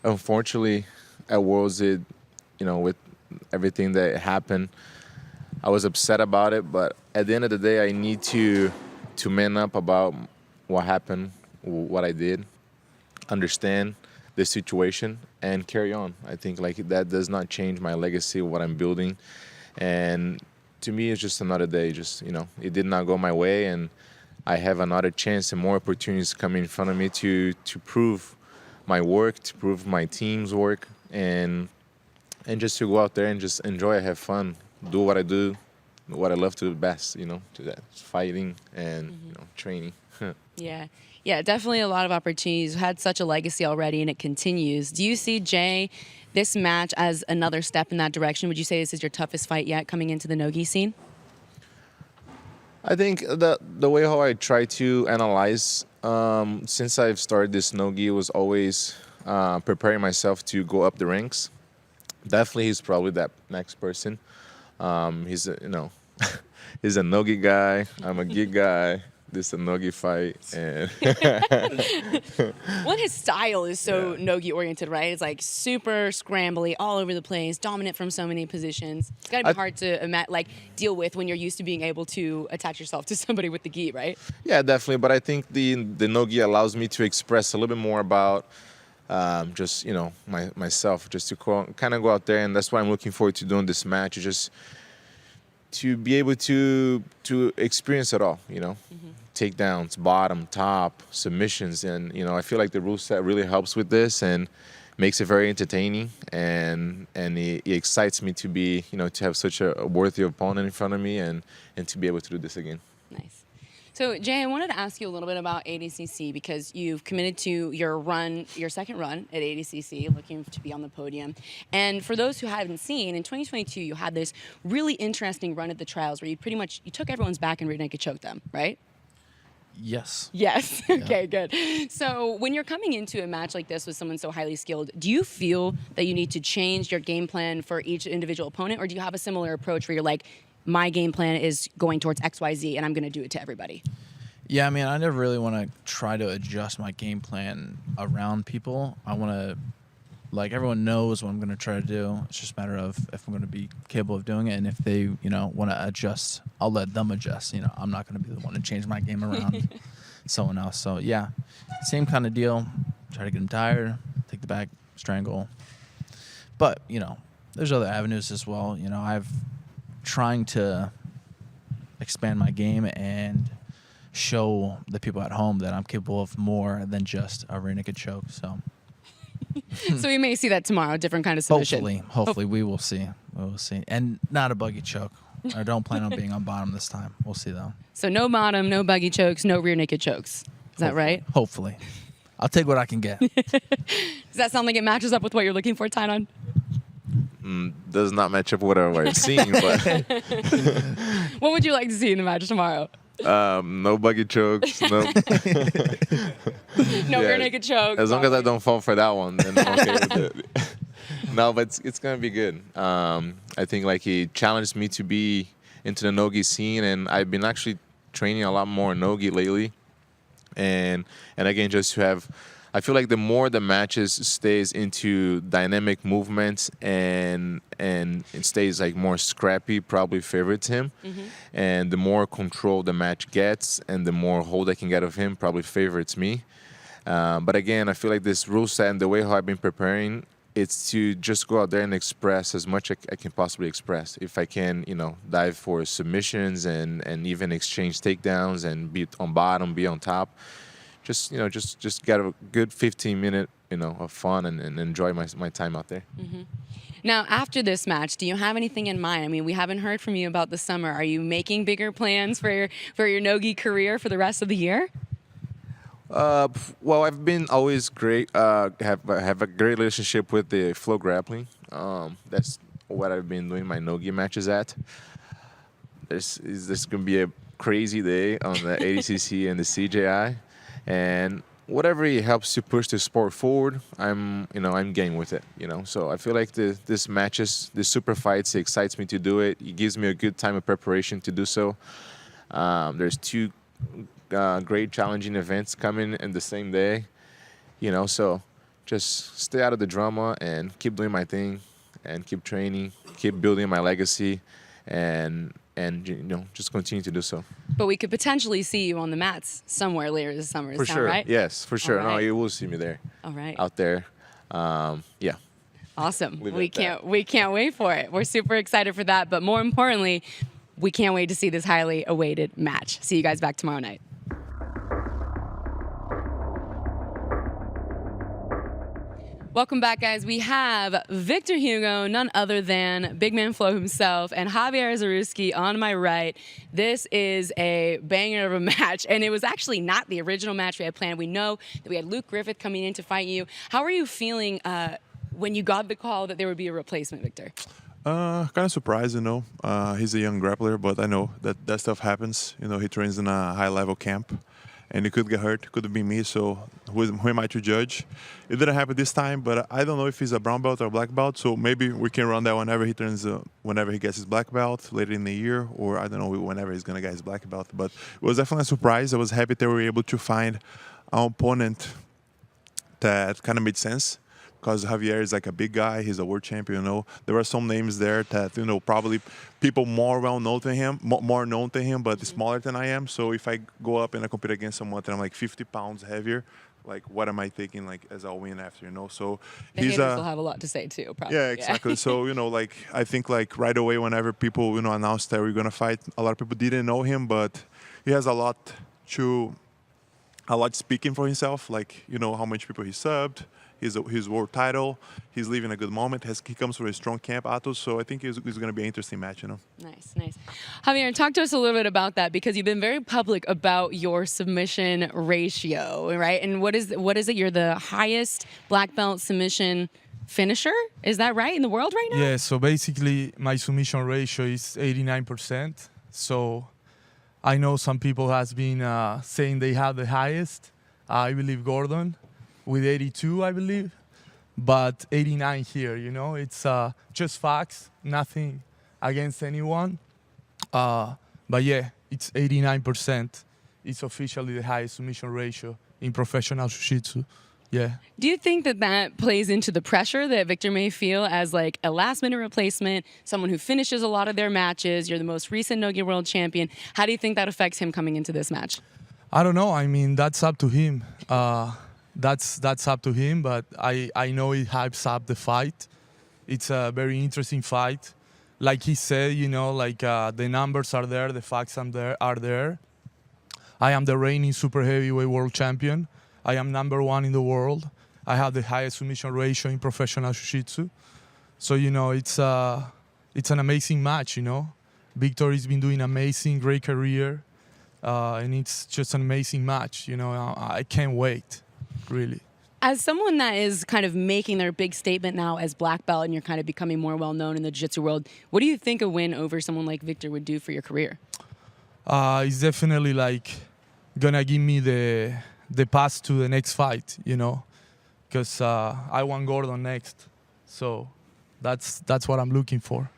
Unfortunately, at Worlds, with everything that happened, I was upset about it. But at the end of the day, I need to man up about what happened, what I did, understand the situation, and carry on. I think that does not change my legacy, what I'm building. And to me, it's just another day. It did not go my way, and I have another chance and more opportunities coming in front of me to prove my work, to prove my team's work, and just to go out there and just enjoy, have fun, do what I do, what I love to do best, to that, fighting and training. Yeah, definitely a lot of opportunities. You've had such a legacy already, and it continues. Do you see, Jay, this match as another step in that direction? Would you say this is your toughest fight yet coming into the no-gi scene? I think the way how I try to analyze, since I've started this no-gi, was always preparing myself to go up the ranks. definitely he's probably that next person. He's a, he's a nogi guy. I'm a gi guy. This is a nogi fight, and Well, his style is so nogi oriented, right? It's like super scrambly, all over the place, dominant from so many positions. It's got to be hard to deal with when you're used to being able to attach yourself to somebody with the gi, right? yeah, definitely. But I think the nogi allows me to express a little bit more about just myself, just to kind of go out there, and that's why I'm looking forward to doing this match. Just to be able to experience it all, takedowns, bottom, top, submissions, and I feel like the rule set really helps with this and makes it very entertaining, and it excites me to be to have such a worthy opponent in front of me and to be able to do this again. Nice. So, Jay, I wanted to ask you a little bit about ADCC because you've committed to your second run at ADCC, looking to be on the podium. And for those who haven't seen, in 2022, you had this really interesting run at the trials where you took everyone's back and rear naked choked them, right? Yes. Yes. Okay, good. So when you're coming into a match like this with someone so highly skilled, do you feel that you need to change your game plan for each individual opponent, or do you have a similar approach where you're like, my game plan is going towards XYZ and I'm going to do it to everybody? Yeah, I mean, I never really want to try to adjust my game plan around people. I want to, everyone knows what I'm going to try to do. It's just a matter of if I'm going to be capable of doing it. And if they, want to adjust, I'll let them adjust. I'm not going to be the one to change my game around someone else. So, yeah, same kind of deal. Try to get them tired, take the back, strangle. But, there's other avenues as well. I've trying to expand my game and show the people at home that I'm capable of more than just a rear naked choke. So So we may see that tomorrow, different kind of submission. Hopefully we will see. We will see. And not a buggy choke. I don't plan on being on bottom this time. We'll see though. So no bottom, no buggy chokes, no rear naked chokes. Is that right? Hopefully. I'll take what I can get. Does that sound like it matches up with what you're looking for, Tynon? Does not match up with what I've seen, but What would you like to see in the match tomorrow? no buggy chokes, no rear naked chokes. As long as I don't fall for that one, then I'm okay with it. No, but it's gonna be good. I think he challenged me to be into the nogi scene, and I've been actually training a lot more nogi lately, and again just to have. I feel like the more the matches stays into dynamic movements and it stays more scrappy, probably favorites him. Mm-hmm. And the more control the match gets and the more hold I can get of him, probably favorites me. But again, I feel like this rule set and the way how I've been preparing, it's to just go out there and express as much I can possibly express. If I can, dive for submissions and even exchange takedowns and be on bottom, be on top. Just get a good 15-minute, of fun and enjoy my time out there. Mm-hmm. Now, after this match, do you have anything in mind? I mean, we haven't heard from you about the summer. Are you making bigger plans for your nogi career for the rest of the year? Well, I've been always great. Have a great relationship with the FloGrappling. That's what I've been doing my nogi matches at. This gonna be a crazy day on the ADCC and the CJI. And whatever it helps to push the sport forward, I'm game with it. So I feel like this matches, the super fights, it excites me to do it. It gives me a good time of preparation to do so. There's two great challenging events coming in the same day. So just stay out of the drama and keep doing my thing, and keep training, keep building my legacy, and just continue to do so. But we could potentially see you on the mats somewhere later this summer. For sure, right? Yes, for sure. Right. No, you will see me there. All right. Out there, yeah. Awesome. We can't wait for it. We're super excited for that. But more importantly, we can't wait to see this highly awaited match. See you guys back tomorrow night. Welcome back, guys. We have Victor Hugo, none other than Big Man Flo himself, and Javier Zaruski on my right. This is a banger of a match, and it was actually not the original match we had planned. We know that we had Luke Griffith coming in to fight you. How are you feeling when you got the call that there would be a replacement, Victor? Kind of surprised, He's a young grappler, but I know that stuff happens. He trains in a high-level camp. and he could get hurt. Could have been me. So who am I to judge? It didn't happen this time, but I don't know if he's a brown belt or black belt. So maybe we can run that whenever he gets his black belt later in the year, or I don't know whenever he's gonna get his black belt. But it was definitely a surprise. I was happy that we were able to find an opponent that kind of made sense. Because Javier is like a big guy, he's a world champion. There are some names there that probably people more known to him, but smaller than I am. So if I go up and I compete against someone that I'm like 50 pounds heavier, like what am I thinking like as a win after? So The haters will have a lot to say too. Probably. Yeah, exactly. So like I think like right away whenever people announced that we're gonna fight, a lot of people didn't know him, but he has a lot speaking for himself. Like how much people he subbed. His world title. He's living a good moment. He comes from a strong camp, Pato. So I think it's going to be an interesting match, Nice. Javier, talk to us a little bit about that because you've been very public about your submission ratio, right? And what is it? You're the highest black belt submission finisher. Is that right in the world right now? Yeah. So basically, my submission ratio is 89%. So I know some people has been saying they have the highest. I believe Gordon. With 82, I believe, but 89 here, it's just facts, nothing against anyone. But yeah, it's 89%. It's officially the highest submission ratio in professional jiu-jitsu. Yeah. Do you think that plays into the pressure that Victor may feel as like a last-minute replacement, someone who finishes a lot of their matches? You're the most recent no-gi world champion. How do you think that affects him coming into this match? I don't know. I mean, that's up to him. That's up to him, but I know it hypes up the fight. It's a very interesting fight. Like he said, the numbers are there, the facts are there. I am the reigning super heavyweight world champion. I am #1 in the world. I have the highest submission ratio in professional jiu-jitsu. So, it's an amazing match, Victor has been doing amazing, great career. And it's just an amazing match, I can't wait. Really. As someone that is kind of making their big statement now as black belt and you're kind of becoming more well-known in the jiu-jitsu world, what do you think a win over someone like Victor would do for your career? It's definitely gonna give me the pass to the next fight, because I want Gordon next. So that's what I'm looking for.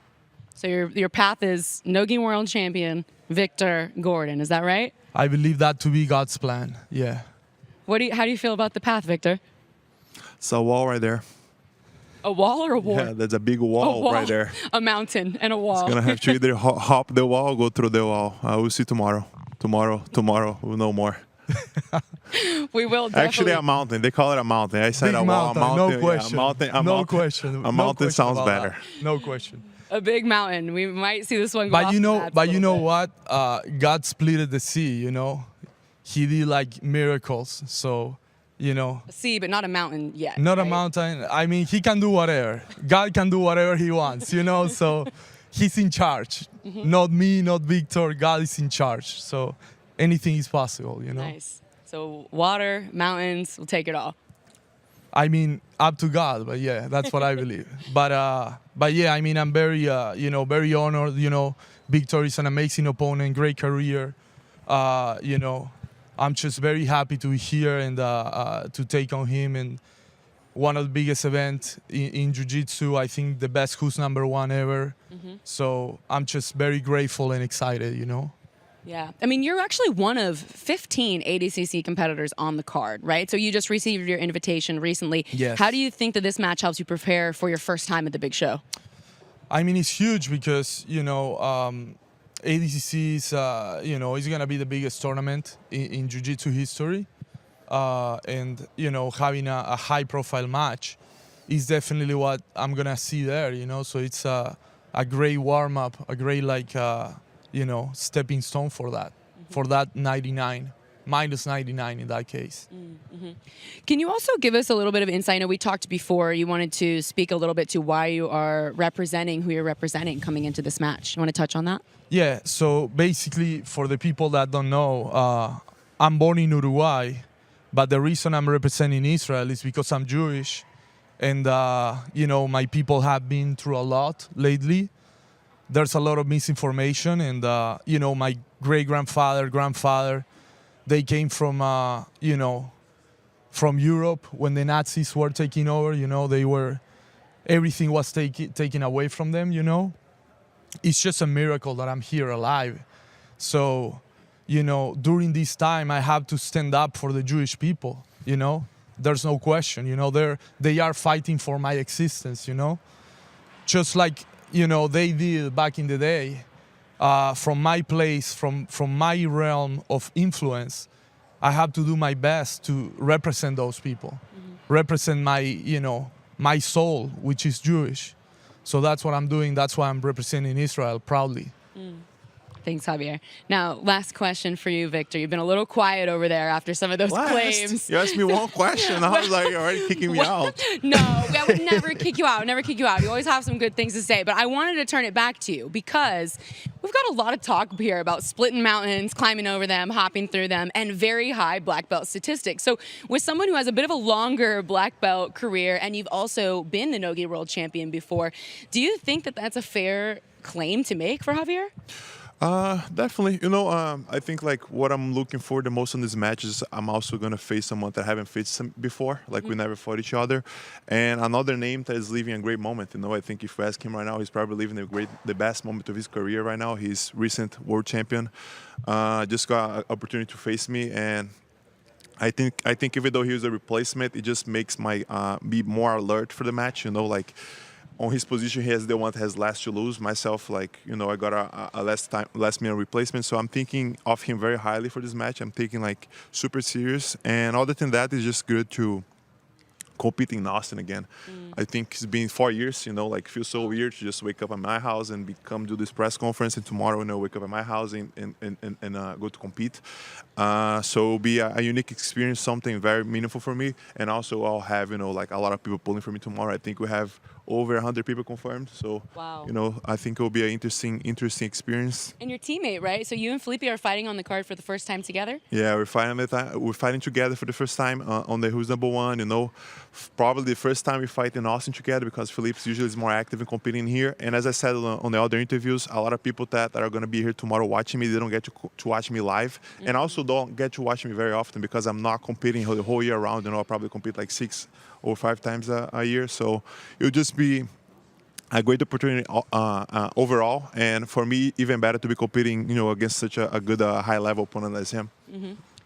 So your path is no-gi world champion, Victor Gordon, is that right? I believe that to be God's plan, yeah. How do you feel about the path, Victor? It's a wall right there. A wall or a wall? Yeah, there's a big wall right there. A mountain and a wall. It's going to have to either hop the wall or go through the wall. We'll see tomorrow. Tomorrow, we'll know more. We will definitely. Actually, a mountain. They call it a mountain. I said big a wall, mountain, a mountain. no question. Yeah, no question. A mountain sounds better. That. No question. A big mountain. We might see this one go But off you know what? God split the sea, He did miracles. So, A sea, but not a mountain yet. Not right? a mountain. I mean, he can do whatever. God can do whatever he wants, So he's in charge. Not me, not Victor. God is in charge. So anything is possible, Nice. So water, mountains, we'll take it all. I mean, up to God, but yeah, that's what I believe. But yeah, I mean, I'm very, very honored. Victor is an amazing opponent, great career. I'm just very happy to be here and to take on him in one of the biggest events in Jiu-Jitsu. I think the best who's #1 ever. So I'm just very grateful and excited, Yeah. I mean, you're actually one of 15 ADCC competitors on the card, right? So you just received your invitation recently. Yes. How do you think that this match helps you prepare for your first time at the big show? I mean, it's huge because, ADCC is, it's going to be the biggest tournament in Jiu-Jitsu history. And, having a high-profile match is definitely what I'm going to see there, So it's a great warm-up, a great, stepping stone for that 99, minus 99 in that case. Can you also give us a little bit of insight? I know we talked before, you wanted to speak a little bit to why you are representing who you're representing coming into this match. You want to touch on that? Yeah, so basically, for the people that don't know, I'm born in Uruguay, but the reason I'm representing Israel is because I'm Jewish. And, my people have been through a lot lately. There's a lot of misinformation, and, my great-grandfather, grandfather, They came from, from Europe when the Nazis were taking over. Everything was taken away from them. It's just a miracle that I'm here alive. So, during this time, I have to stand up for the Jewish people. There's no question. They are fighting for my existence. Just like they did back in the day. From my place, from my realm of influence, I have to do my best to represent those people, represent my soul, which is Jewish. So that's what I'm doing. That's why I'm representing Israel proudly. Thanks, Javier. Now, last question for you, Victor. You've been a little quiet over there after some of those claims. You asked me one question. I was like, you're already kicking me out. No, I would never kick you out. Never kick you out. You always have some good things to say. But I wanted to turn it back to you because we've got a lot of talk here about splitting mountains, climbing over them, hopping through them, and very high black belt statistics. So with someone who has a bit of a longer black belt career, and you've also been the no-gi world champion before, do you think that that's a fair claim to make for Javier? Definitely. I think like what I'm looking for the most in these matches, I'm also going to face someone that I haven't faced before. Like we never fought each other. And another name that is living a great moment. I think if you ask him right now, he's probably living the best moment of his career right now. He's recent world champion. Just got an opportunity to face me. And I think even though he was a replacement, it just makes my be more alert for the match. Like on his position, he is the one that has less to lose. Myself, I got a last minute replacement, so I'm thinking of him very highly for this match. I'm taking super serious, and other than that, it's just good to compete in Austin again. I think it's been 4 years. Feels so weird to just wake up at my house and come do this press conference, and tomorrow, wake up at my house and go to compete. So it'll be a unique experience, something very meaningful for me, and also I'll have a lot of people pulling for me tomorrow. I think we have over 100 people confirmed. So, wow. I think it will be an interesting experience. And your teammate, right? So you and Felipe are fighting on the card for the first time together? Yeah, we're fighting together for the first time on the Who's Number One. Probably the first time we fight in Austin together because Felipe's usually is more active in competing here. And as I said on the other interviews, a lot of people that are going to be here tomorrow watching me, they don't get to watch me live. And also don't get to watch me very often because I'm not competing the whole year round. I'll probably compete 6 or 5 times a year. So it'll just be a great opportunity overall. And for me, even better to be competing, against such a good high-level opponent as him.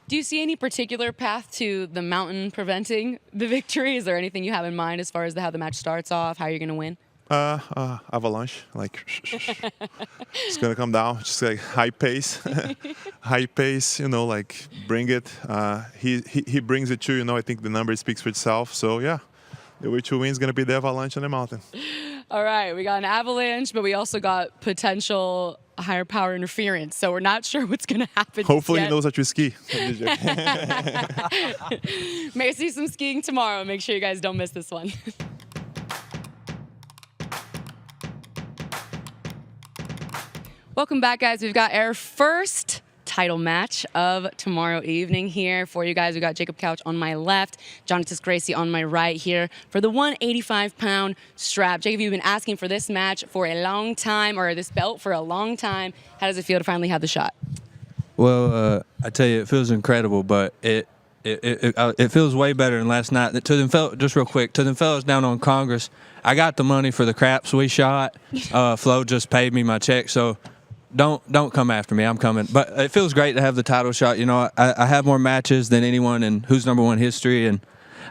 Do you see any particular path to the mountain preventing the victory? Is there anything you have in mind as far as how the match starts off, how you're going to win? Avalanche, it's gonna come down, just high pace, bring it. He brings it too. I think the number speaks for itself. So yeah, the way to win is gonna be the avalanche on the mountain. All right, we got an avalanche, but we also got potential higher power interference. So we're not sure what's gonna happen. Hopefully yet. he knows how to ski. May see some skiing tomorrow. Make sure you guys don't miss this one. Welcome back, guys. We've got our first title match of tomorrow evening here for you guys. We got Jacob Couch on my left, Jonathan Gracie on my right here for the 185-pound strap. Jacob, you've been asking for this match for a long time, or this belt for a long time. How does it feel to finally have the shot? Well, I tell you, it feels incredible, but it feels way better than last night. To them just real quick, to them fellas down on Congress, I got the money for the craps we shot. Flo just paid me my check, so don't come after me. I'm coming. But it feels great to have the title shot. I have more matches than anyone in Who's Number One history, and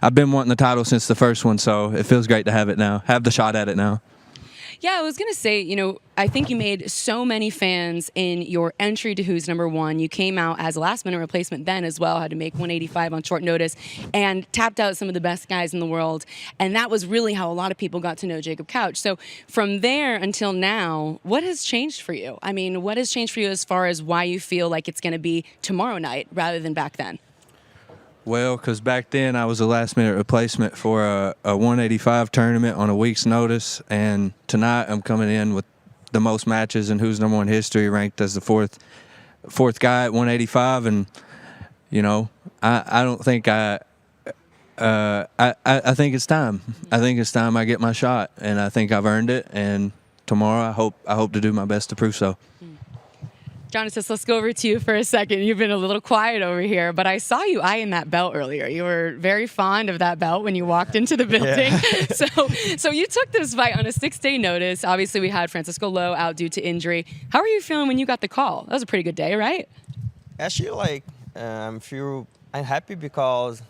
I've been wanting the title since the first one, so it feels great to have it now, have the shot at it now. Yeah, I was going to say, I think you made so many fans in your entry to Who's Number One. You came out as a last-minute replacement then as well, had to make 185 on short notice, and tapped out some of the best guys in the world. And that was really how a lot of people got to know Jacob Couch. So from there until now, what has changed for you? I mean, what has changed for you as far as why you feel like it's going to be tomorrow night rather than back then? Well, because back then I was a last-minute replacement for a 185 tournament on a week's notice, and tonight I'm coming in with the most matches in Who's Number One history, ranked as the fourth guy at 185, and I don't think I think it's time. I think it's time I get my shot, and I think I've earned it. And tomorrow I hope to do my best to prove so. Jonathan, let's go over to you for a second. You've been a little quiet over here, but I saw you eyeing that belt earlier. You were very fond of that belt when you walked into the building. So you took this fight on a 6-day notice. Obviously, we had Francisco Lowe out due to injury. How are you feeling when you got the call? That was a pretty good day, right? Actually, like, I'm happy because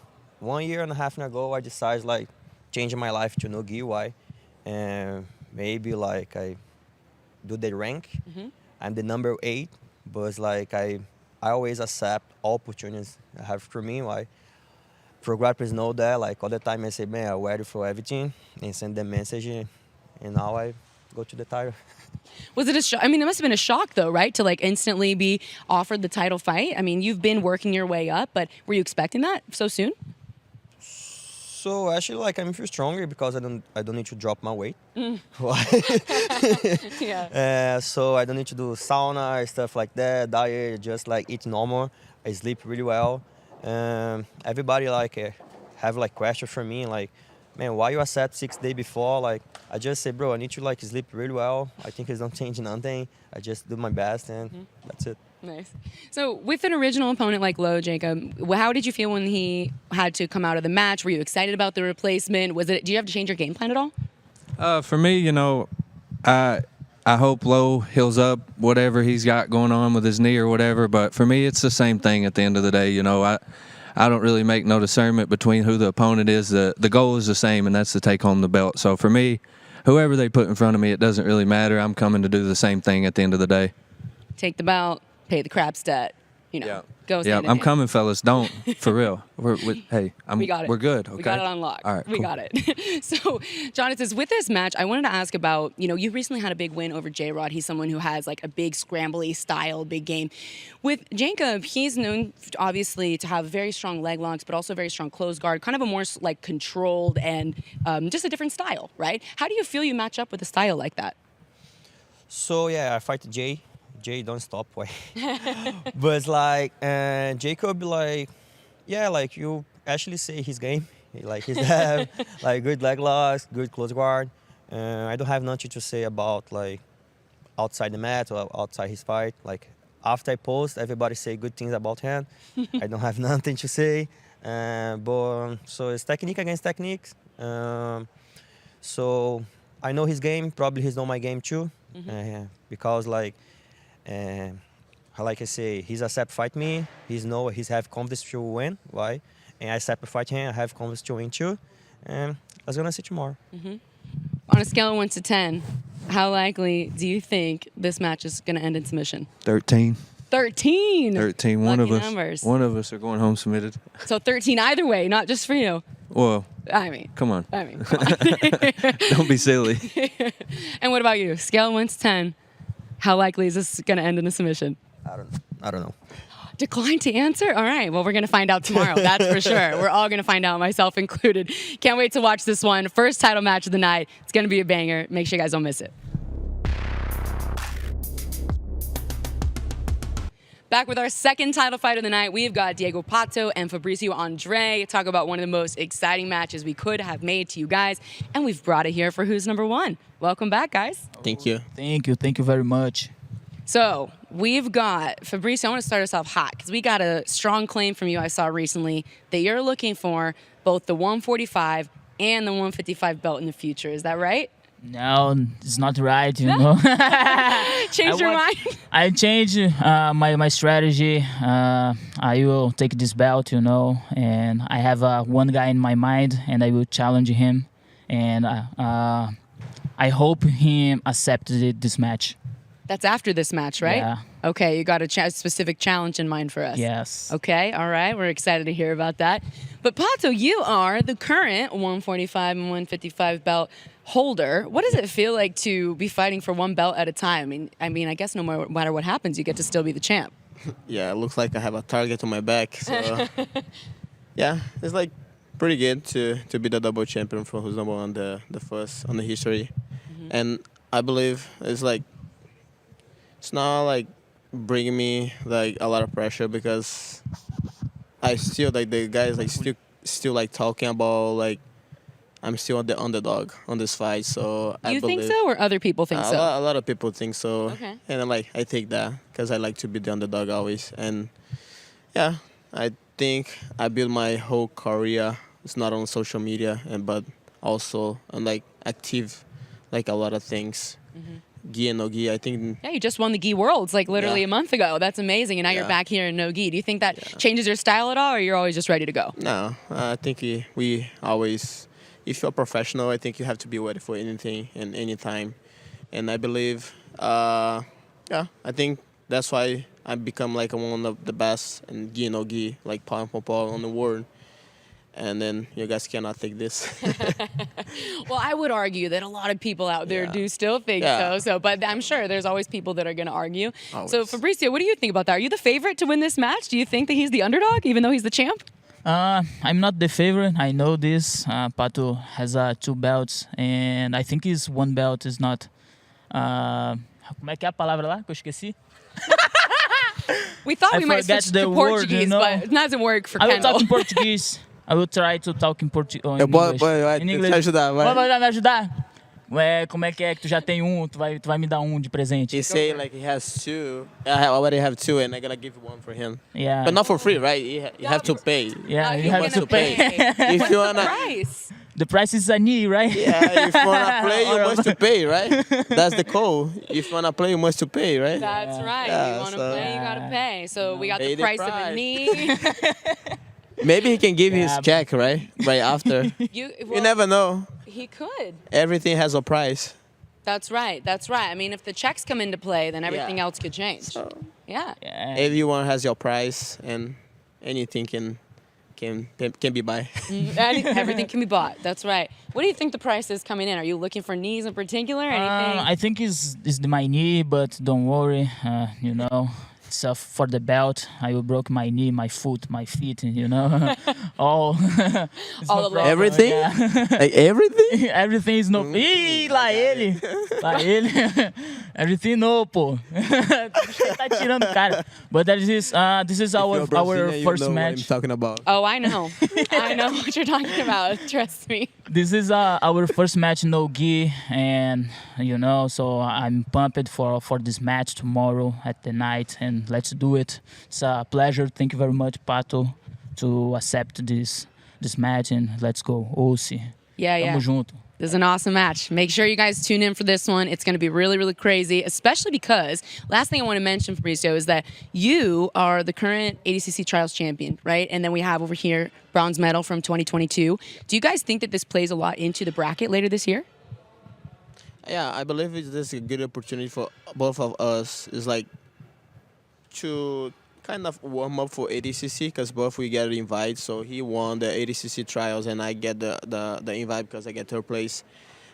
1.5 years ago, I decided, like, changing my life to no gi. Why? And maybe, like, I do the rank. I'm the number 8. But it's like I always accept all opportunities I have for me. Why? FloGrappling know that. Like all the time I say, man, I'm ready for everything, and send them message, and now I go to the title. Was it a shock? I mean, it must have been a shock though, right? To like instantly be offered the title fight. I mean, you've been working your way up, but were you expecting that so soon? So actually, like I'm feel stronger because I don't need to drop my weight. Yeah. So I don't need to do sauna stuff like that. Diet, just like eat normal. I sleep really well. Everybody like have like questions for me like, man, why you accept 6 days before? Like I just say, bro, I need to like sleep really well. I think it's not changing nothing. I just do my best and that's it. Nice. So with an original opponent like Lowe, Jacob, how did you feel when he had to come out of the match? Were you excited about the replacement? Do you have to change your game plan at all? For me, you know, I hope Lowe heals up whatever he's got going on with his knee or whatever. But for me, it's the same thing at the end of the day. You know, I don't really make no discernment between who the opponent is. The goal is the same, and that's to take home the belt. So for me, whoever they put in front of me, it doesn't really matter. I'm coming to do the same thing at the end of the day. Take the belt, pay the crap debt, go. Yeah, I'm coming, fellas. Don't, for real. Hey, we got it. We're good, okay? We got it on lock. All right, we cool. got it. So, Jonathan, with this match, I wanted to ask about, you recently had a big win over J-Rod. He's someone who has like a big scrambly style, big game. With Jacob, he's known obviously to have very strong leg locks, but also very strong close guard, kind of a more like controlled and just a different style, right? How do you feel you match up with a style like that? So yeah, I fight Jay. Jay, don't stop, boy. But it's like, Jacob, like, yeah, like you actually say his game. Like he's have like good leg locks, good close guard. I don't have nothing to say about like outside the mat or outside his fight. Like after I post, everybody say good things about him. I don't have nothing to say. But so it's technique against techniques. So I know his game. Probably he's know my game too. Because like I say, he's accept fight me. He's have confidence to win. Why? And I accept fight him. I have confidence to win too. And I was gonna see tomorrow. On a scale of 1 to 10, how likely do you think this match is gonna end in submission? 13. 13. 13. Numbers. One of us are going home submitted. So 13 either way, not just for you. Well, come on. Don't be silly. And what about you? Scale of 1 to 10. How likely is this going to end in a submission? I don't know. Decline to answer? All right. Well, we're going to find out tomorrow. That's for sure. We're all going to find out, myself included. Can't wait to watch this one. First title match of the night. It's going to be a banger. Make sure you guys don't miss it. Back with our second title fight of the night, we've got Diego Pato and Fabricio Andrey. Talk about one of the most exciting matches we could have made to you guys. And we've brought it here for Who's Number One. Welcome back, guys. Thank you. Thank you very much. So we've got, Fabricio, I want to start us off hot because we got a strong claim from you I saw recently that you're looking for both the 145 and the 155 belt in the future. Is that right? No, it's not right, you know. Change your mind? I changed my strategy. I will take this belt, you know, and I have one guy in my mind, and I will challenge him. And I hope he accepted this match. That's after this match, right? Yeah. Okay, you got a specific challenge in mind for us. Yes. Okay, all right. We're excited to hear about that. But Pato, you are the current 145 and 155 belt holder. What does it feel like to be fighting for one belt at a time? I mean, I guess no matter what happens, you get to still be the champ. Yeah, it looks like I have a target on my back. So yeah, it's like pretty good to be the double champion for Who's Number One, the first on the history. And I believe it's not like bringing me like a lot of pressure because I still like the guys like still like talking about like I'm still the underdog on this fight. So I You think believe, so, or other people think so? A lot of people think so. Okay. And I take that because I like to be the underdog always. And yeah, I think I built my whole career. It's not on social media, but also on active, a lot of things. Gi and no gi, I think. Yeah, you just won the gi worlds literally a month ago. That's amazing, and now you're back here in no gi. Do you think that changes your style at all, or you're always just ready to go? No, I think we always, if you're professional, I think you have to be ready for anything and anytime. And I believe, I think that's why I become one of the best in gi and no gi, pound for pound on the world. And then you guys cannot take this. Well, I would argue that a lot of people out there do still think so. But I'm sure there's always people that are going to argue. Always. So, Fabricio, what do you think about that? Are you the favorite to win this match? Do you think that he's the underdog, even though he's the champ? I'm not the favorite. I know this. Pato has 2 belts, and I think his 1 belt is not. Como é que é a palavra lá que eu esqueci? We thought we might switch to Portuguese, but it doesn't work for Kendall. I will talk in Portuguese. I will try to talk in English. Vai te ajudar, vai. Vai me ajudar? Como é que tu já tem tu vai me dar de presente. He say he has 2. I already have 2, and I'm gonna give 1 for him. Yeah. But not for free, right? You have to pay. Yeah, you have to pay. If you wanna. Price? The price is a knee, right? Yeah, if you wanna play, you must to pay, right? That's the code. If you wanna play, you must to pay, right? That's right. Yeah, you want to play, you gotta pay. So we got Pay the the price of a price. knee. Maybe he can give his check, right? Right after. You never know. He could. Everything has a price. That's right. That's right. I mean, if the checks come into play, then everything else could change. Yeah. Everyone has your price, and anything can be buy. Everything can be bought. That's right. What do you think the price is coming in? Are you looking for knees in particular? Anything? I think it's my knee, but don't worry. So for the belt, I will broke my knee, my foot, my feet, all. All the everything? Yeah. Everything? Everything is no. Ih, lá ele. Everything no, pô. Tá tirando cara. But this is our first match. I'm talking about. Oh, I know. I know what you're talking about. Trust me. This is our first match no gi, and so I'm pumped for this match tomorrow at the night, and let's do it. It's a pleasure. Thank you very much, Pato, to accept this match, and let's go. Osi. Yeah. Tamo junto. This is an awesome match. Make sure you guys tune in for this one. It's going to be really, really crazy, especially because last thing I want to mention, Fabricio, is that you are the current ADCC Trials champion, right? And then we have over here bronze medal from 2022. Do you guys think that this plays a lot into the bracket later this year? Yeah, I believe this is a good opportunity for both of us. It's to kind of warm up for ADCC because both we get an invite. So he won the ADCC trials and I get the invite because I get third place.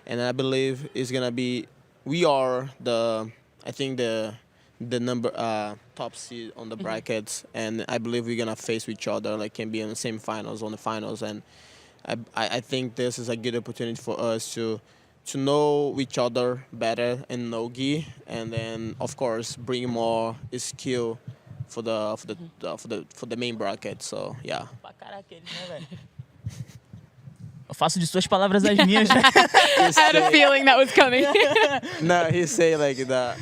And I believe it's gonna be we are the number top seed on the brackets, and I believe we're gonna face each other can be in the semifinals on the finals. And I think this is a good opportunity for us to know each other better in no-gi, and then of course bring more skill for the main bracket. So yeah. Eu faço de suas palavras as minhas. I had a feeling that was coming. No, he say that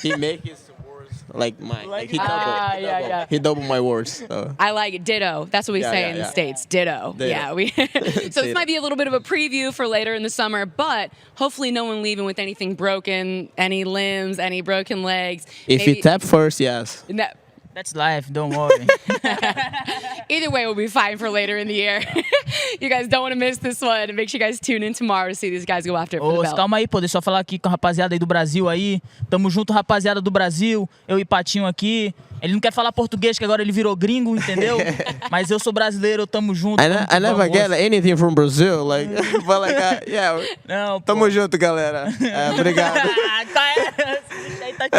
he make his words like mine. He double my words. So. I like it. Ditto. That's what we say in the States. Ditto. Yeah. So this might be a little bit of a preview for later in the summer, but hopefully no one leaving with anything broken, any limbs, any broken legs. If you tap first, yes. No. That's life, don't worry. Either way, we'll be fine for later in the year. You guys don't want to miss this one. Make sure you guys tune in tomorrow to see these guys go after it for the belt. Calma aí, pô, deixa eu falar aqui com a rapaziada aí do Brasil aí. Tamo junto, rapaziada do Brasil. Eu e Patinho aqui. Ele não quer falar português, que agora ele virou gringo, entendeu? Mas eu sou brasileiro, tamo junto. I never get anything from Brazil, but yeah. Não, tamo junto, galera. Obrigado.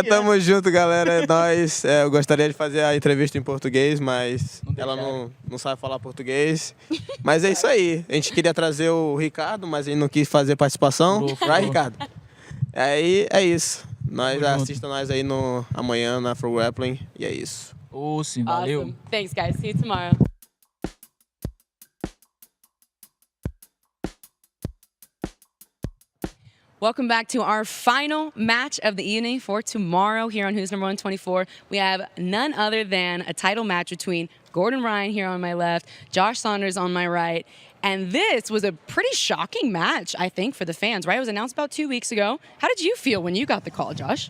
Tamo junto, galera. É nóis. Eu gostaria de fazer a entrevista em português, mas ela não sabe falar português. Mas é isso aí. A gente queria trazer o Ricardo, mas ele não quis fazer participação. Vai, Ricardo? Aí é isso. Assista nós aí amanhã na FloGrappling. E é isso. Sim, valeu. Awesome. Thanks, guys. See you tomorrow. Welcome back to our final match of the evening for tomorrow here on Who's Number 124. We have none other than a title match between Gordon Ryan here on my left, Josh Saunders on my right. And this was a pretty shocking match, I think, for the fans, right? It was announced about 2 weeks ago. How did you feel when you got the call, Josh?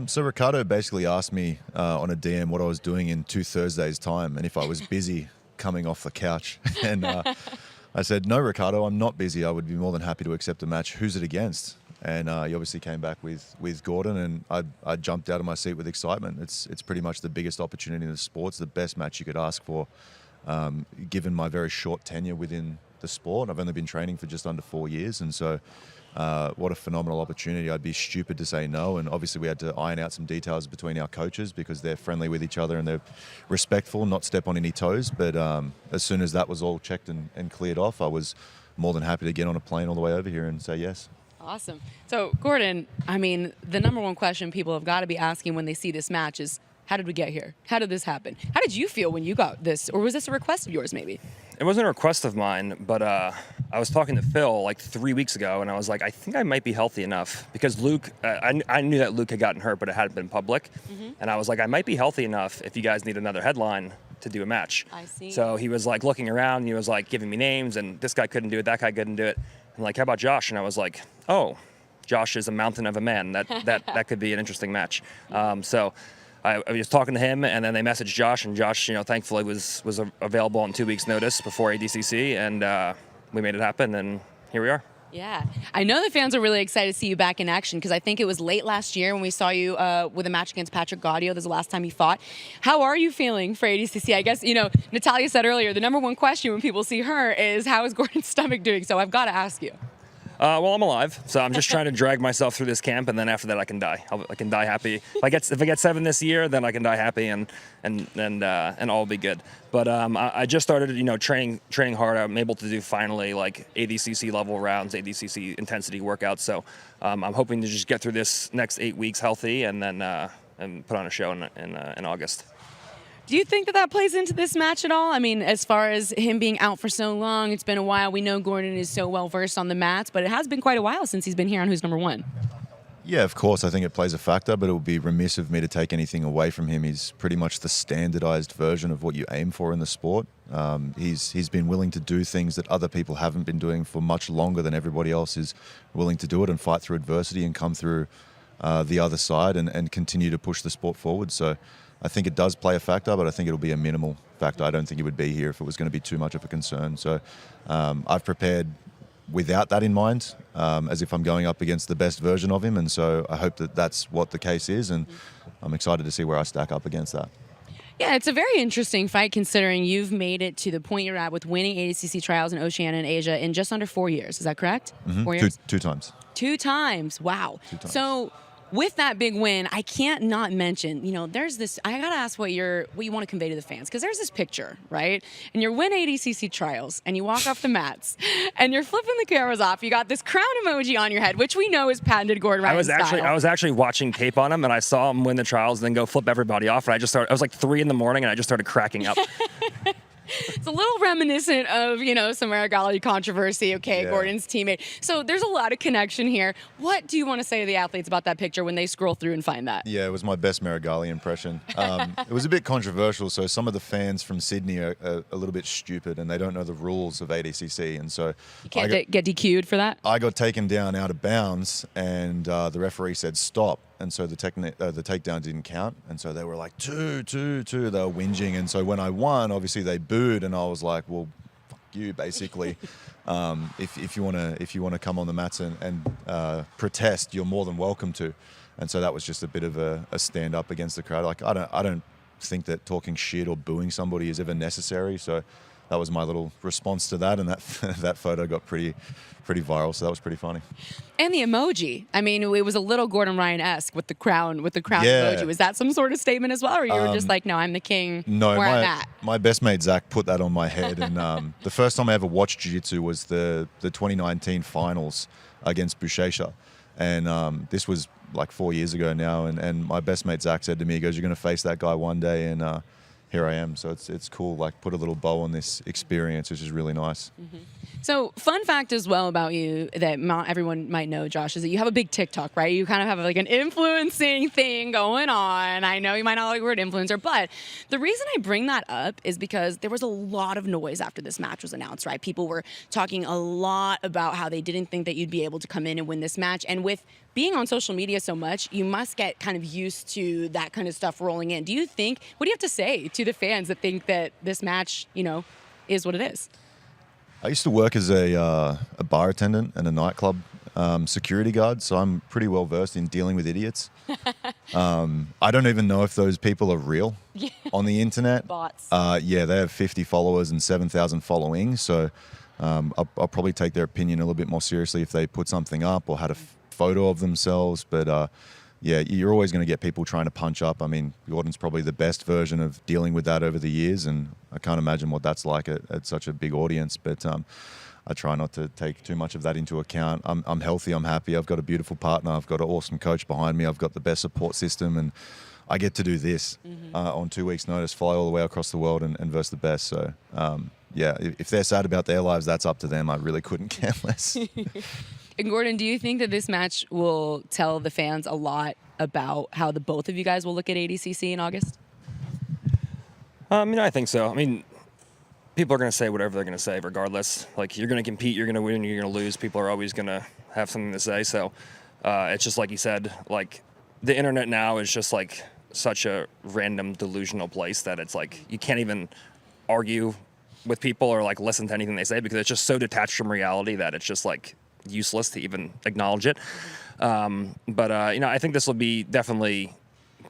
So Ricardo basically asked me on a DM what I was doing in 2 Thursdays' time and if I was busy coming off the couch. And I said, no, Ricardo, I'm not busy. I would be more than happy to accept a match. Who's it against? And he obviously came back with Gordon, and I jumped out of my seat with excitement. It's pretty much the biggest opportunity in the sport. It's the best match you could ask for, given my very short tenure within the sport. I've only been training for just under 4 years, and so what a phenomenal opportunity. I'd be stupid to say no, and obviously we had to iron out some details between our coaches because they're friendly with each other and they're respectful, not step on any toes. But as soon as that was all checked and cleared off, I was more than happy to get on a plane all the way over here and say yes. Awesome. So, Gordon, I mean, the number one question people have got to be asking when they see this match is, how did we get here? How did this happen? How did you feel when you got this? Or was this a request of yours, maybe? It wasn't a request of mine, but I was talking to Phil like 3 weeks ago, and I was like, I think I might be healthy enough because Luke, I knew that Luke had gotten hurt, but it hadn't been public. And I was like, I might be healthy enough if you guys need another headline to do a match. I see. So he was like looking around, and he was like giving me names, and this guy couldn't do it, that guy couldn't do it. And like, how about Josh? And I was like, oh, Josh is a mountain of a man. That could be an interesting match. So I was talking to him, and then they messaged Josh, and Josh, thankfully was available on 2 weeks' notice before ADCC, and we made it happen, and here we are. Yeah. I know the fans are really excited to see you back in action because I think it was late last year when we saw you with a match against Patrick Gaudio. This is the last time you fought. How are you feeling for ADCC? I guess, Natalia said earlier, the number one question when people see her is, how is Gordon's stomach doing? So I've got to ask you. Well, I'm alive, so I'm just trying to drag myself through this camp, and then after that, I can die. I can die happy. If I get 7 this year, then I can die happy, and all will be good. But I just started, training hard. I'm able to do finally like ADCC level rounds, ADCC intensity workouts. So I'm hoping to just get through this next 8 weeks healthy, and then and put on a show in August. Do you think that plays into this match at all? I mean, as far as him being out for so long, it's been a while. We know Gordon is so well-versed on the mats, but it has been quite a while since he's been here on Who's Number One. Yeah, of course, I think it plays a factor, but it would be remiss of me to take anything away from him. He's pretty much the standardized version of what you aim for in the sport. He's been willing to do things that other people haven't been doing for much longer than everybody else is willing to do it, and fight through adversity and come through the other side and continue to push the sport forward. So I think it does play a factor, but I think it'll be a minimal factor. I don't think he would be here if it was going to be too much of a concern. So I've prepared without that in mind, as if I'm going up against the best version of him. And so I hope that that's what the case is. And I'm excited to see where I stack up against that. Yeah, it's a very interesting fight considering you've made it to the point you're at with winning ADCC trials in Oceania and Asia in just under 4 years. Is that correct? 4 years? Two times. 2 times. Wow. 2 times. So with that big win, I can't not mention, there's this, I got to ask what you want to convey to the fans, because there's this picture, right? And you win ADCC trials, and you walk off the mats, and you're flipping the cameras off. You got this crown emoji on your head, which we know is patented Gordon Ryan style. I was actually watching tape on him, and I saw him win the trials and then go flip everybody off, and I was like 3 in the morning, and I just started cracking up. It's a little reminiscent of, some Marigali controversy, Yeah. Gordon's teammate. So there's a lot of connection here. What do you want to say to the athletes about that picture when they scroll through and find that? Yeah, it was my best Marigali impression. It was a bit controversial, so some of the fans from Sydney are a little bit stupid and they don't know the rules of ADCC. And so You can't get DQ'd for that? I got taken down out of bounds, and the referee said stop. And so the takedown didn't count. And so they were like, 2. They were whinging. And so when I won, obviously they booed, and I was like, well, fuck you, basically. If you want to come on the mats and protest, you're more than welcome to. And so that was just a bit of a stand up against the crowd. Like I don't think that talking shit or booing somebody is ever necessary. So that was my little response to that, and that photo got pretty viral, so that was pretty funny. And the emoji. I mean, it was a little Gordon Ryan-esque with the crown Yeah. emoji. Was that some sort of statement as well, or you were just like, no, I'm the king No, where I'm at? my best mate Zach put that on my head, and the first time I ever watched jiu-jitsu was the 2019 finals against Buchecha, and this was like 4 years ago now, and my best mate Zach said to me, he goes, you're going to face that guy one day, and here I am. So it's cool, like put a little bow on this experience, which is really nice. Mm-hmm. So, fun fact as well about you that not everyone might know, Josh, is that you have a big TikTok, right? You kind of have like an influencing thing going on. I know you might not like the word influencer, but the reason I bring that up is because there was a lot of noise after this match was announced, right? People were talking a lot about how they didn't think that you'd be able to come in and win this match. And with being on social media so much, you must get kind of used to that kind of stuff rolling in. What do you have to say to the fans that think that this match, is what it is? I used to work as a bar attendant and a nightclub security guard, so I'm pretty well versed in dealing with idiots. I don't even know if those people are real on the internet. Bots. Yeah, they have 50 followers and 7,000 following, so I'll probably take their opinion a little bit more seriously if they put something up or had a photo of themselves. But yeah, you're always going to get people trying to punch up. I mean, Gordon's probably the best version of dealing with that over the years, and I can't imagine what that's like at such a big audience. But I try not to take too much of that into account. I'm healthy, I'm happy, I've got a beautiful partner, I've got an awesome coach behind me, I've got the best support system, and I get to do this on 2 weeks' notice, fly all the way across the world and verse the best. So, yeah, if they're sad about their lives, that's up to them. I really couldn't care less. And Gordon, do you think that this match will tell the fans a lot about how the both of you guys will look at ADCC in August? I think so. I mean, people are going to say whatever they're going to say regardless. Like, you're going to compete, you're going to win, you're going to lose. People are always going to have something to say. So it's just like you said, like, the internet now is just like such a random delusional place that it's like you can't even argue with people or like listen to anything they say because it's just so detached from reality that it's just like useless to even acknowledge it. But I think this will be definitely,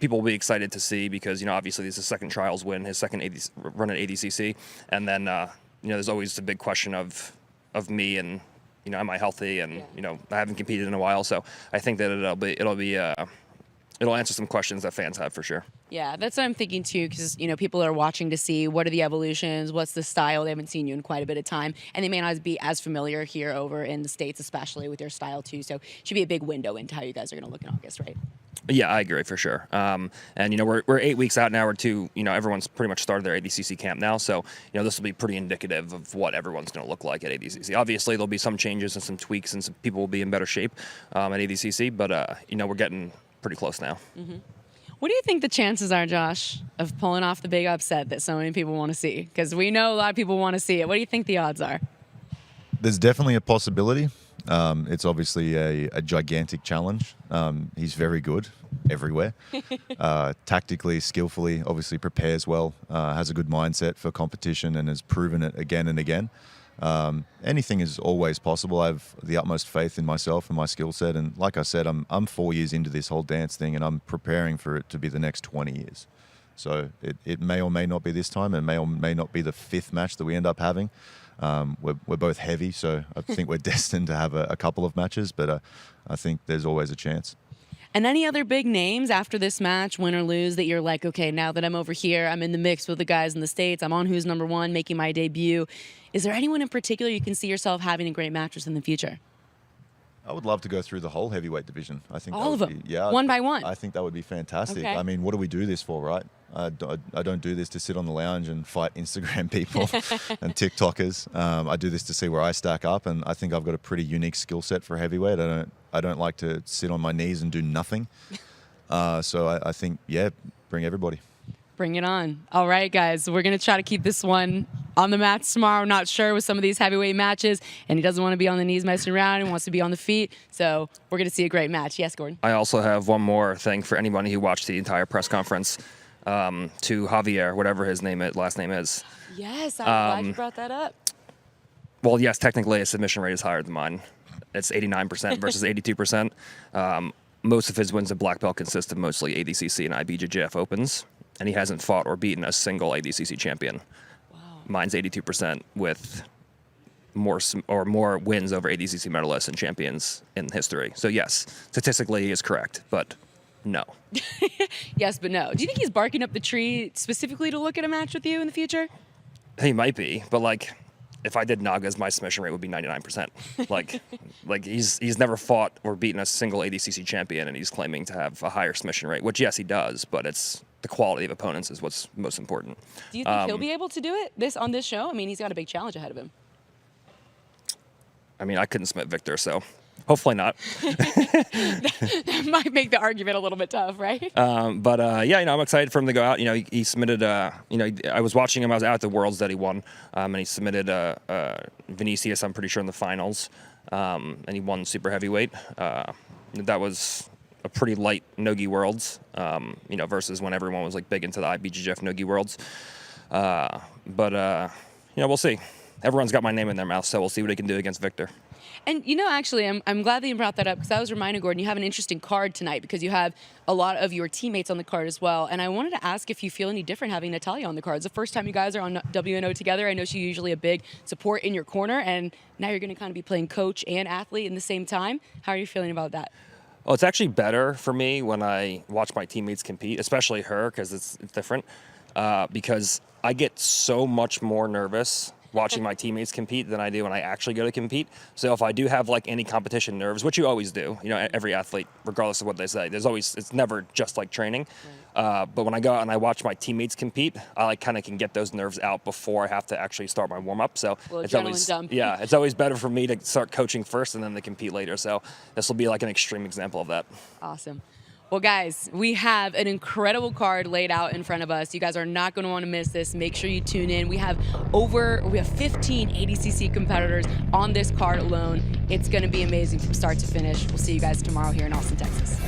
people will be excited to see because, obviously this is his second trials win, his second run at ADCC. And then, there's always the big question of me and, am I healthy? And, I haven't competed in a while. So I think that it'll answer some questions that fans have for sure. Yeah, that's what I'm thinking too, because people are watching to see what are the evolutions, what's the style. They haven't seen you in quite a bit of time, and they may not be as familiar here over in the States, especially with your style too. So it should be a big window into how you guys are going to look in August, right? Yeah, I agree for sure. And we're 8 weeks out now, or two. Everyone's pretty much started their ADCC camp now, so this will be pretty indicative of what everyone's going to look like at ADCC. Obviously, there'll be some changes and some tweaks, and some people will be in better shape at ADCC. But we're getting pretty close now. Mm-hmm. What do you think the chances are, Josh, of pulling off the big upset that so many people want to see? Because we know a lot of people want to see it. What do you think the odds are? There's definitely a possibility. It's obviously a gigantic challenge. He's very good everywhere. Tactically, skillfully, obviously prepares well, has a good mindset for competition and has proven it again and again. Anything is always possible. I have the utmost faith in myself and my skill set. And like I said, I'm 4 years into this whole dance thing and I'm preparing for it to be the next 20 years. So it may or may not be this time. It may or may not be the 5th match that we end up having. We're both heavy, so I think we're destined to have a couple of matches, but I think there's always a chance. And any other big names after this match, win or lose, that you're like, okay, now that I'm over here, I'm in the mix with the guys in the States, I'm on Who's Number One, making my debut. Is there anyone in particular you can see yourself having a great matches in the future? I would love to go through the whole heavyweight division. I think all of them, yeah, one by one. I think that would be fantastic. Okay. I mean, what do we do this for, right? I don't do this to sit on the lounge and fight Instagram people and TikTokers. I do this to see where I stack up, and I think I've got a pretty unique skill set for heavyweight. I don't like to sit on my knees and do nothing. So I think, yeah, bring everybody. Bring it on. All right, guys, we're going to try to keep this one on the mats tomorrow. Not sure with some of these heavyweight matches, and he doesn't want to be on the knees messing around. He wants to be on the feet. So we're going to see a great match. Yes, Gordon? I also have one more thing for anybody who watched the entire press conference to Javier, whatever his last name is. Yes, I'm glad you brought that up. Well, yes, technically his submission rate is higher than mine. It's 89% versus 82%. Most of his wins at black belt consist of mostly ADCC and IBJJF Opens, and he hasn't fought or beaten a single ADCC champion. Wow. Mine's 82% with more wins over ADCC medalists and champions in history. So yes, statistically he is correct, but no. Yes, but no. Do you think he's barking up the tree specifically to look at a match with you in the future? He might be, but like, if I did Nagas, my submission rate would be 99%. like he's never fought or beaten a single ADCC champion, and he's claiming to have a higher submission rate, which yes, he does, but it's the quality of opponents is what's most important. Do you think he'll be able to do it on this show? I mean, he's got a big challenge ahead of him. I mean, I couldn't submit Victor, so hopefully not. That might make the argument a little bit tough, right? Yeah, I'm excited for him to go out. He submitted. I was watching him. I was out at the Worlds that he won, and he submitted Vinicius. I'm pretty sure in the finals, and he won super heavyweight. That was a pretty light Nogi Worlds, versus when everyone was like big into the IBJJF Nogi Worlds. We'll see. Everyone's got my name in their mouth, so we'll see what he can do against Victor. And, actually, I'm glad that you brought that up because I was reminded, Gordon, you have an interesting card tonight because you have a lot of your teammates on the card as well. And I wanted to ask if you feel any different having Natalia on the card. It's the first time you guys are on WNO together. I know she's usually a big support in your corner, and now you're going to kind of be playing coach and athlete in the same time. How are you feeling about that? Well, it's actually better for me when I watch my teammates compete, especially her, because it's different. Because I get so much more nervous watching my teammates compete than I do when I actually go to compete. So if I do have like any competition nerves, which you always do, every athlete, regardless of what they say, it's never just like training. Right. But when I go out and I watch my teammates compete, I like kind of can get those nerves out before I have to actually start my warm up. So it's always better for me to start coaching first and then to compete later. So this will be like an extreme example of that. Awesome. Well, guys, we have an incredible card laid out in front of us. You guys are not going to want to miss this. Make sure you tune in. We have 15 ADCC competitors on this card alone. It's going to be amazing from start to finish. We'll see you guys tomorrow here in Austin, Texas.